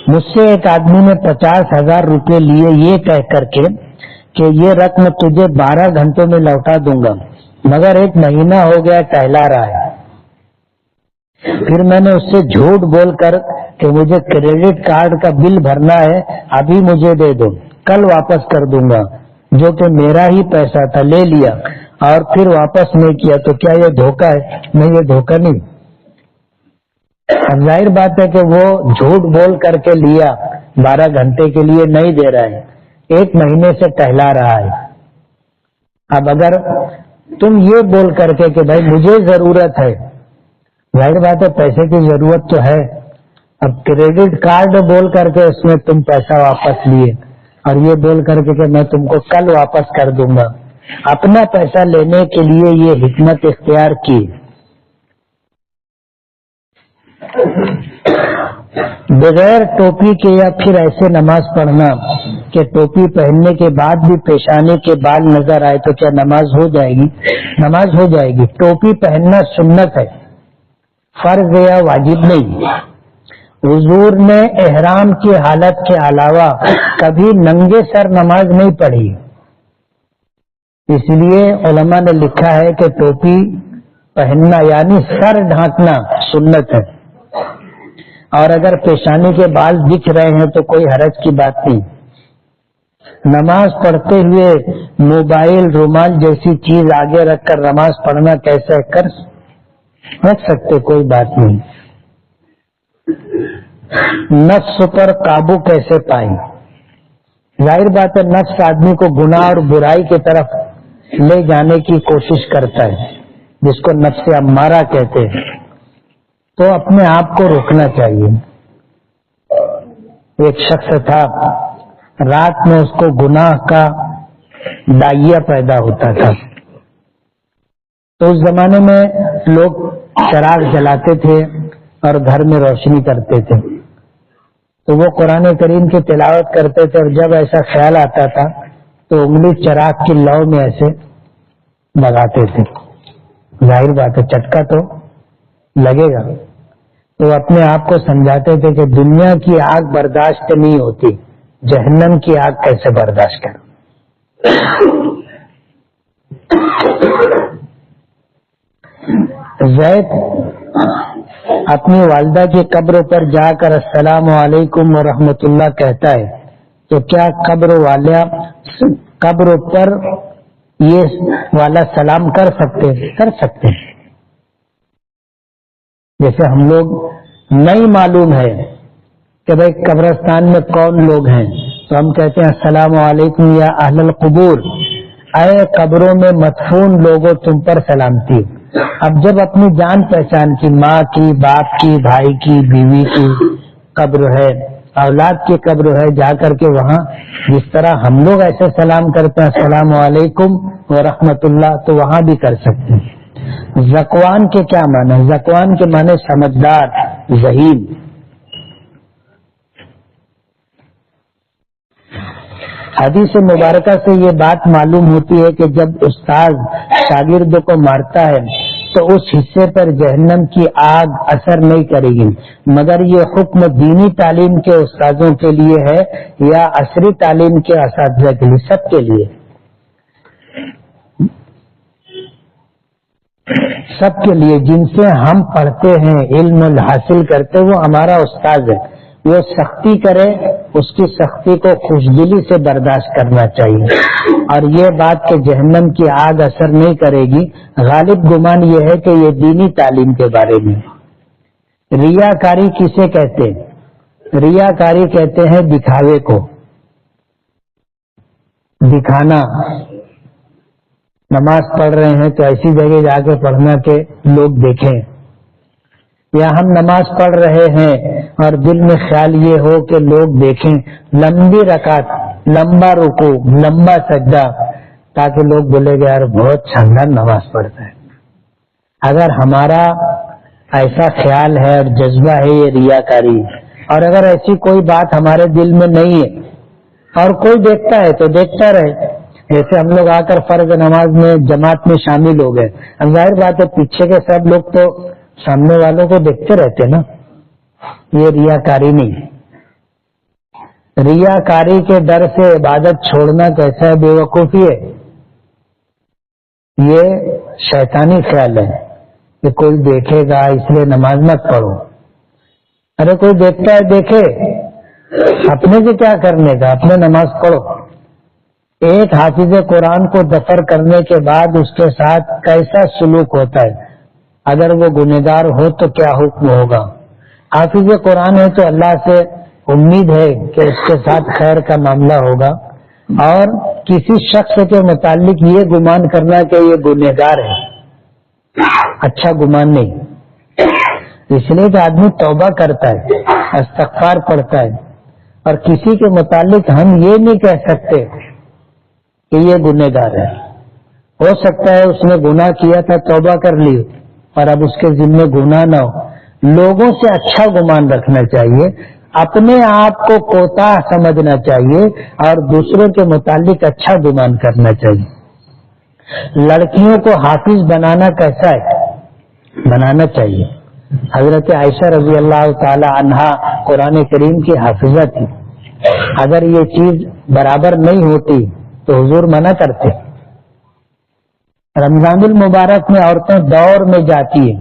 مجھ سے ایک آدمی نے 50,000 روپے لیے یہ کہہ کر کے کہ یہ رقم تجھے 12 گھنٹوں میں لوٹا دوں گا، مگر 1 مہینہ ہو گیا ٹہلا رہا ہے. پھر میں نے اس سے جھوٹ بول کر کہ مجھے کریڈٹ کارڈ کا بل بھرنا ہے، ابھی مجھے دے دو، کل واپس کر دوں گا، جو کہ میرا ہی پیسہ تھا، لے لیا اور پھر واپس نہیں کیا. تو کیا یہ دھوکہ ہے؟ نہیں، یہ دھوکہ نہیں. اب ظاہر بات ہے کہ وہ جھوٹ بول کر کے لیا، 12 گھنٹے کے لیے نہیں دے رہا ہے، 1 مہینے سے ٹہلا رہا ہے. اب اگر تم یہ بول کر کے کہ بھائی مجھے ضرورت ہے، ظاہر بات ہے پیسے کی ضرورت تو ہے، اب کریڈٹ کارڈ بول کر کے اس میں تم پیسہ واپس لیے اور یہ بول کر کے کہ میں تم کو کل واپس کر دوں گا، اپنا پیسہ لینے کے لیے یہ حکمت اختیار کی. بغیر ٹوپی کے یا پھر ایسے نماز پڑھنا کہ ٹوپی پہننے کے بعد بھی پیشانی کے بال نظر آئے تو کیا نماز ہو جائے گی؟ نماز ہو جائے گی. ٹوپی پہننا سنت ہے، فرض یا واجب نہیں. حضور نے احرام کی حالت کے علاوہ کبھی ننگے سر نماز نہیں پڑھی، اس لیے علماء نے لکھا ہے کہ ٹوپی پہننا یعنی سر ڈھانکنا سنت ہے، اور اگر پیشانی کے بال دکھ رہے ہیں تو کوئی حرج کی بات نہیں. نماز پڑھتے ہوئے موبائل، رومال جیسی چیز آگے رکھ کر نماز پڑھنا کیسے رکھ سکتے؟ کوئی بات نہیں. نفس پر قابو کیسے پائیں؟ ظاہر بات ہے نفس آدمی کو گناہ اور برائی کی طرف لے جانے کی کوشش کرتا ہے، جس کو نفس امارہ کہتے ہیں. تو اپنے آپ کو روکنا چاہیے. ایک شخص تھا، رات میں اس کو گناہ کا دائیا پیدا ہوتا تھا. تو اس زمانے میں لوگ چراغ جلاتے تھے اور گھر میں روشنی کرتے تھے. تو وہ قرآن کریم کی تلاوت کرتے تھے اور جب ایسا خیال آتا تھا تو انگلی چراغ کی لو میں ایسے لگاتے تھے. ظاہر بات ہے چٹکا تو لگے گا. تو اپنے آپ کو سمجھاتے تھے کہ دنیا کی آگ برداشت نہیں ہوتی، جہنم کی آگ کیسے برداشت کروں. زید اپنی والدہ کی قبر پر جا کر السلام علیکم ورحمۃ اللہ کہتا ہے، تو کیا قبر پر یہ والا سلام کر سکتے؟ جیسے ہم لوگ نہیں معلوم ہے کہ بھائی قبرستان میں کون لوگ ہیں تو ہم کہتے ہیں السلام علیکم یا اہل القبور، اے قبروں میں مدفون لوگوں تم پر سلامتی. اب جب اپنی جان پہچان کی، ماں کی، باپ کی، بھائی کی، بیوی کی قبر ہے، اولاد کی قبر ہے، جا کر کے وہاں جس طرح ہم لوگ ایسے سلام کرتے ہیں السلام علیکم ورحمۃ اللہ، تو وہاں بھی کر سکتے ہیں. زکوان کے کیا معنی؟ زکوان کے معنی سمجھدار، ذہین. حدیث مبارکہ سے یہ بات معلوم ہوتی ہے کہ جب استاد شاگرد کو مارتا ہے تو اس حصے پر جہنم کی آگ اثر نہیں کرے گی، مگر یہ حکم دینی تعلیم کے استادوں کے لیے ہے یا عصری تعلیم کے اساتذہ کے لیے؟ سب کے لیے، سب کے لیے. جن سے ہم پڑھتے ہیں، علم حاصل کرتے، وہ ہمارا استاد ہے. وہ سختی کرے، اس کی سختی کو خوشدلی سے برداشت کرنا چاہیے. اور یہ بات کہ جہنم کی آگ اثر نہیں کرے گی، غالب گمان یہ ہے کہ یہ دینی تعلیم کے بارے میں. ریاکاری کسے کہتے ہیں؟ ریاکاری کہتے ہیں دکھاوے کو، دکھانا. نماز پڑھ رہے ہیں تو ایسی جگہ جا کے پڑھنا کہ لوگ دیکھیں. یا ہم نماز پڑھ رہے ہیں اور دل میں خیال یہ ہو کہ لوگ دیکھیں، لمبی رکعت، لمبا رکوع، لمبا سجدہ، تاکہ لوگ بولے گا یار بہت شاندار نماز پڑھتا ہے. اگر ہمارا ایسا خیال ہے اور جذبہ ہے، یہ ریاکاری. اور اگر ایسی کوئی بات ہمارے دل میں نہیں ہے اور کوئی دیکھتا ہے تو دیکھتا رہے. جیسے ہم لوگ آ کر فرض نماز میں جماعت میں شامل ہو گئے، اب ظاہر بات ہے پیچھے کے سب لوگ تو سامنے والوں کو دیکھتے رہتے نا. یہ ریاکاری نہیں. ریاکاری کے ڈر سے عبادت چھوڑنا کیسا ہے؟ بے وقوفی ہے. یہ شیطانی خیال ہے کہ کوئی دیکھے گا اس لیے نماز مت پڑھو. ارے کوئی دیکھتا ہے دیکھے، اپنے سے کیا کرنے کا، اپنے نماز پڑھو. ایک حافظ قرآن کو دفن کرنے کے بعد اس کے ساتھ کیسا سلوک ہوتا ہے؟ اگر وہ گنہگار ہو تو کیا حکم ہوگا؟ حافظ قرآن ہے تو اللہ سے امید ہے کہ اس کے ساتھ خیر کا معاملہ ہوگا، اور کسی شخص کے متعلق یہ گمان کرنا کہ یہ گنہگار ہے، اچھا گمان نہیں. اس لیے کہ آدمی توبہ کرتا ہے، استغفار پڑھتا ہے، اور کسی کے متعلق ہم یہ نہیں کہہ سکتے کہ یہ گنہگار ہے. ہو سکتا ہے اس نے گناہ کیا تھا، توبہ کر لی اور اب اس کے ذمہ گناہ نہ ہو. لوگوں سے اچھا گمان رکھنا چاہیے، اپنے آپ کو کوتاہ سمجھنا چاہیے اور دوسروں کے متعلق اچھا گمان کرنا چاہیے. لڑکیوں کو حافظ بنانا کیسا ہے؟ بنانا چاہیے. حضرت عائشہ رضی اللہ تعالی عنہا قرآن کریم کی حافظہ تھی. اگر یہ چیز برابر نہیں ہوتی تو حضور منع کرتے. رمضان المبارک میں عورتیں دور میں جاتی ہیں،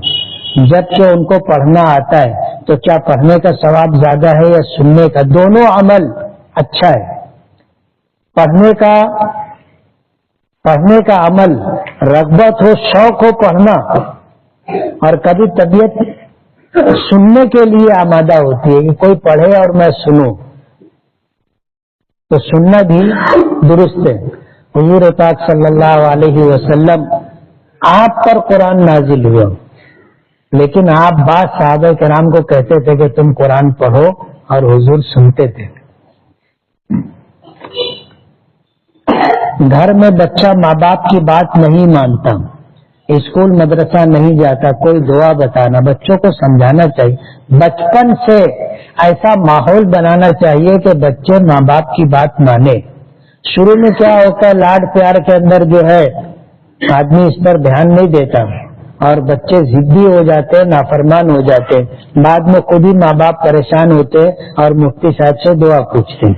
جبکہ ان کو پڑھنا آتا ہے، تو کیا پڑھنے کا ثواب زیادہ ہے یا سننے کا؟ دونوں عمل اچھا ہے. پڑھنے کا عمل رغبت ہو، شوق ہو پڑھنا، اور کبھی طبیعت سننے کے لیے آمادہ ہوتی ہے کہ کوئی پڑھے اور میں سنوں، تو سننا بھی درست ہے. حضور پاک صلی اللہ علیہ وسلم آپ پر قرآن نازل ہوا، لیکن آپ بعض صحابہ کرام کو کہتے تھے کہ تم قرآن پڑھو، اور حضور سنتے تھے. گھر میں بچہ ماں باپ کی بات نہیں مانتا، اسکول مدرسہ نہیں جاتا، کوئی دعا بتانا. بچوں کو سمجھانا چاہیے، بچپن سے ایسا ماحول بنانا چاہیے کہ بچے ماں باپ کی بات مانے. شروع میں کیا ہوتا ہے، لاڈ پیار کے اندر جو ہے آدمی اس پر دھیان نہیں دیتا اور بچے ضدی ہو جاتے، نافرمان ہو جاتے. بعد میں خود ہی ماں باپ پریشان ہوتے اور مفتی صاحب سے دعا پوچھتے.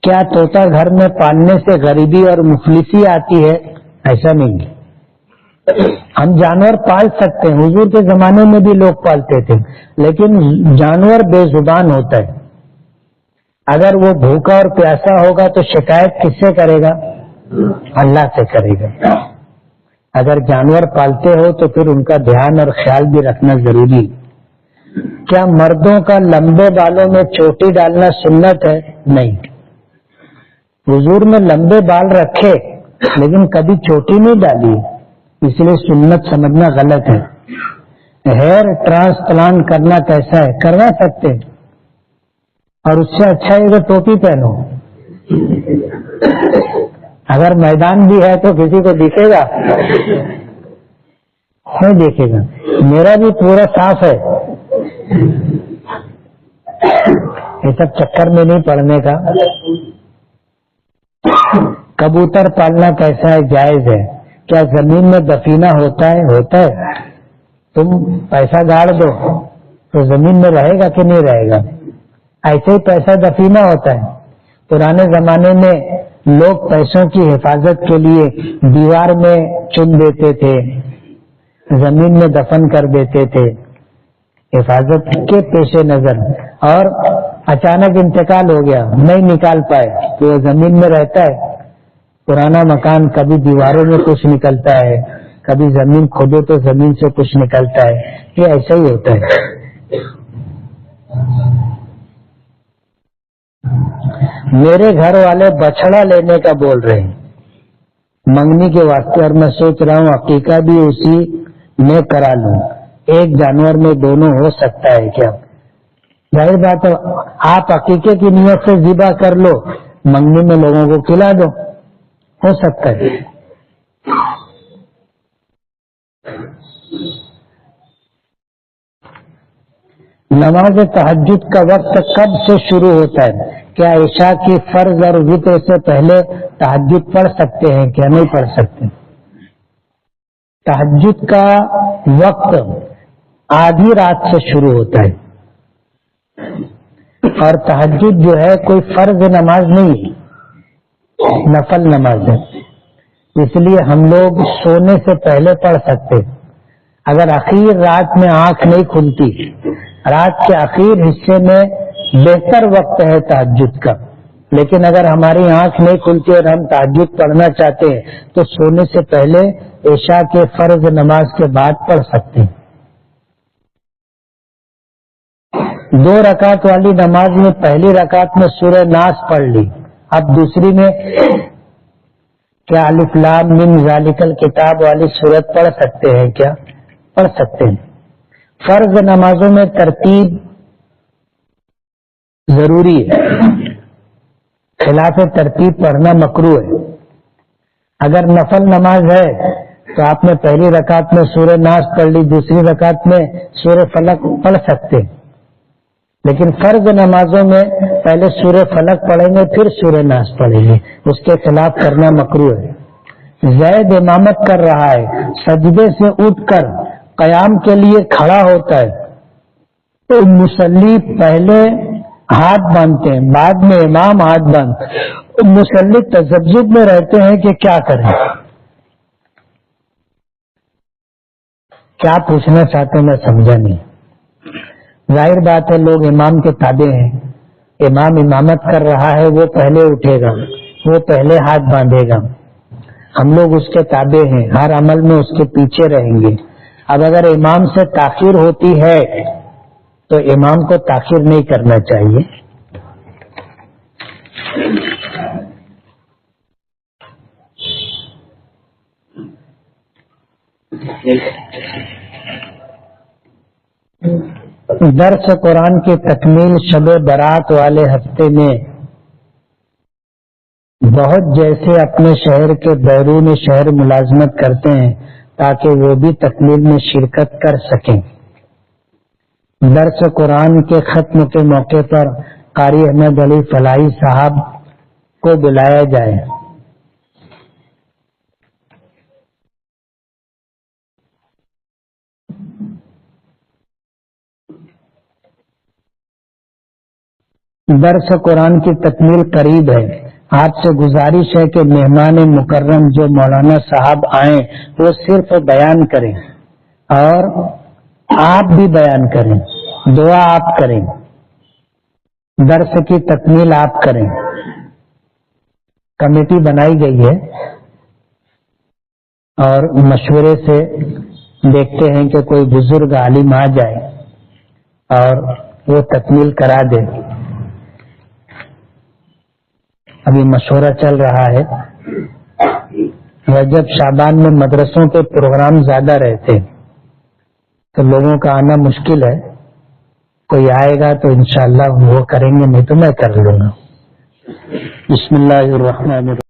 کیا طوطا گھر میں پالنے سے غریبی اور مفلسی آتی ہے؟ ایسا نہیں. ہم جانور پال سکتے ہیں، حضور کے زمانے میں بھی لوگ پالتے تھے، لیکن جانور بے زبان ہوتا ہے. اگر وہ بھوکا اور پیاسا ہوگا تو شکایت کس سے کرے گا؟ اللہ سے کرے گا. اگر جانور پالتے ہو تو پھر ان کا دھیان اور خیال بھی رکھنا ضروری. کیا مردوں کا لمبے بالوں میں چوٹی ڈالنا سنت ہے؟ نہیں. حضور نے لمبے بال رکھے لیکن کبھی چوٹی نہیں ڈالی، اس لیے سنت سمجھنا غلط ہے. ہیئر ٹرانسپلانٹ کرنا کیسا ہے؟ کروا سکتے ہیں، اور اس سے اچھا ہے کہ ٹوپی پہنو. اگر میدان بھی ہے تو کسی کو دکھے گا؟ نہیں دیکھے گا. میرا بھی پورا صاف ہے، یہ سب چکر میں نہیں پڑنے کا. کبوتر پالنا کیسا ہے؟ جائز ہے. کیا زمین میں دفینہ ہوتا ہے؟ ہوتا ہے. تم پیسہ گاڑ دو تو زمین میں رہے گا کہ نہیں رہے گا؟ ایسے ہی پیسہ دفینہ ہوتا ہے. پرانے زمانے میں لوگ پیسوں کی حفاظت کے لیے دیوار میں چن دیتے تھے، زمین میں دفن کر دیتے تھے حفاظت کے پیش نظر، اور اچانک انتقال ہو گیا، نہیں نکال پائے تو وہ زمین میں رہتا ہے. پرانا مکان کبھی دیواروں میں کچھ نکلتا ہے، کبھی زمین کھودو تو زمین سے کچھ نکلتا ہے. یہ ایسا ہی ہوتا ہے. میرے گھر والے بچڑا لینے کا بول رہے ہیں، منگنی کے واسطے، اور میں سوچ رہا ہوں عقیقہ بھی اسی میں کرا لوں، ایک جانور میں دونوں ہو سکتا ہے کیا؟ ظاہر بات ہے آپ عقیقے کی نیت سے ذبح کر لو، منگنی میں لوگوں کو کھلا دو، ہو سکتا ہے۔ نماز تہجد کا وقت کب سے شروع ہوتا ہے؟ کیا عشاء کی فرض اور وتر سے پہلے تہجد پڑھ سکتے ہیں کیا نہیں پڑھ سکتے؟ تہجد کا وقت آدھی رات سے شروع ہوتا ہے، اور تہجد جو ہے کوئی فرض نماز نہیں، نفل نماز ہے، اس لیے ہم لوگ سونے سے پہلے پڑھ سکتے۔ اگر اخیر رات میں آنکھ نہیں کھلتی، رات کے اخیر حصے میں بہتر وقت ہے تہجد کا، لیکن اگر ہماری آنکھ نہیں کھلتی اور ہم تہجد پڑھنا چاہتے ہیں تو سونے سے پہلے عشاء کے فرض نماز کے بعد پڑھ سکتے ہیں۔ 2 رکعت والی نماز میں پہلی رکعت میں سورہ ناس پڑھ لی، اب دوسری میں کیا الف لام میم ذالک الکتاب والی سورت پڑھ سکتے ہیں کیا؟ پڑھ سکتے ہیں۔ فرض نمازوں میں ترتیب ضروری ہے، خلاف ترتیب پڑھنا مکروہ ہے۔ اگر نفل نماز ہے تو آپ نے پہلی رکعت میں سورہ ناس پڑھ لی، دوسری رکعت میں سورہ فلق پڑھ سکتے، لیکن فرض نمازوں میں پہلے سورہ فلق پڑھیں گے پھر سورہ ناس پڑھیں گے، اس کے خلاف کرنا مکروہ ہے۔ زید امامت کر رہا ہے، سجدے سے اٹھ کر قیام کے لیے کھڑا ہوتا ہے تو مصلی پہلے ہاتھ باندھتے ہیں، بعد میں امام ہاتھ باندھتے، مصلی تذبذب میں رہتے ہیں کہ کیا کریں۔ کیا پوچھنا چاہتے ہیں میں سمجھا نہیں۔ ظاہر بات ہے لوگ امام کے تابع ہیں، امام امامت کر رہا ہے، وہ پہلے اٹھے گا، وہ پہلے ہاتھ باندھے گا، ہم لوگ اس کے تابع ہیں، ہر عمل میں اس کے پیچھے رہیں گے۔ اب اگر امام سے تاخیر ہوتی ہے تو امام کو تاخیر نہیں کرنا چاہیے۔ درس قرآن کی تکمیل شب برات والے ہفتے میں بہت جیسے اپنے شہر کے بیرون شہر ملازمت کرتے ہیں تاکہ وہ بھی تکمیل میں شرکت کر سکیں۔ درس قرآن کے ختم کے موقع پر قاری احمد علی فلاحی صاحب کو بلایا جائے۔ درس قرآن کی تکمیل قریب ہے، آپ سے گزارش ہے کہ مہمان مکرم جو مولانا صاحب آئیں وہ صرف بیان کریں اور آپ بھی بیان کریں، دعا آپ کریں، درس کی تکمیل آپ کریں۔ کمیٹی بنائی گئی ہے اور مشورے سے دیکھتے ہیں کہ کوئی بزرگ عالم آ جائے اور وہ تکمیل کرا دے۔ ابھی مشورہ چل رہا ہے۔ رجب شعبان میں مدرسوں کے پروگرام زیادہ رہتے تو لوگوں کا آنا مشکل ہے، کوئی آئے گا تو انشاءاللہ وہ کریں گے، نہیں تو میں کر لوں گا۔ بسم اللہ الرحمن الرحیم۔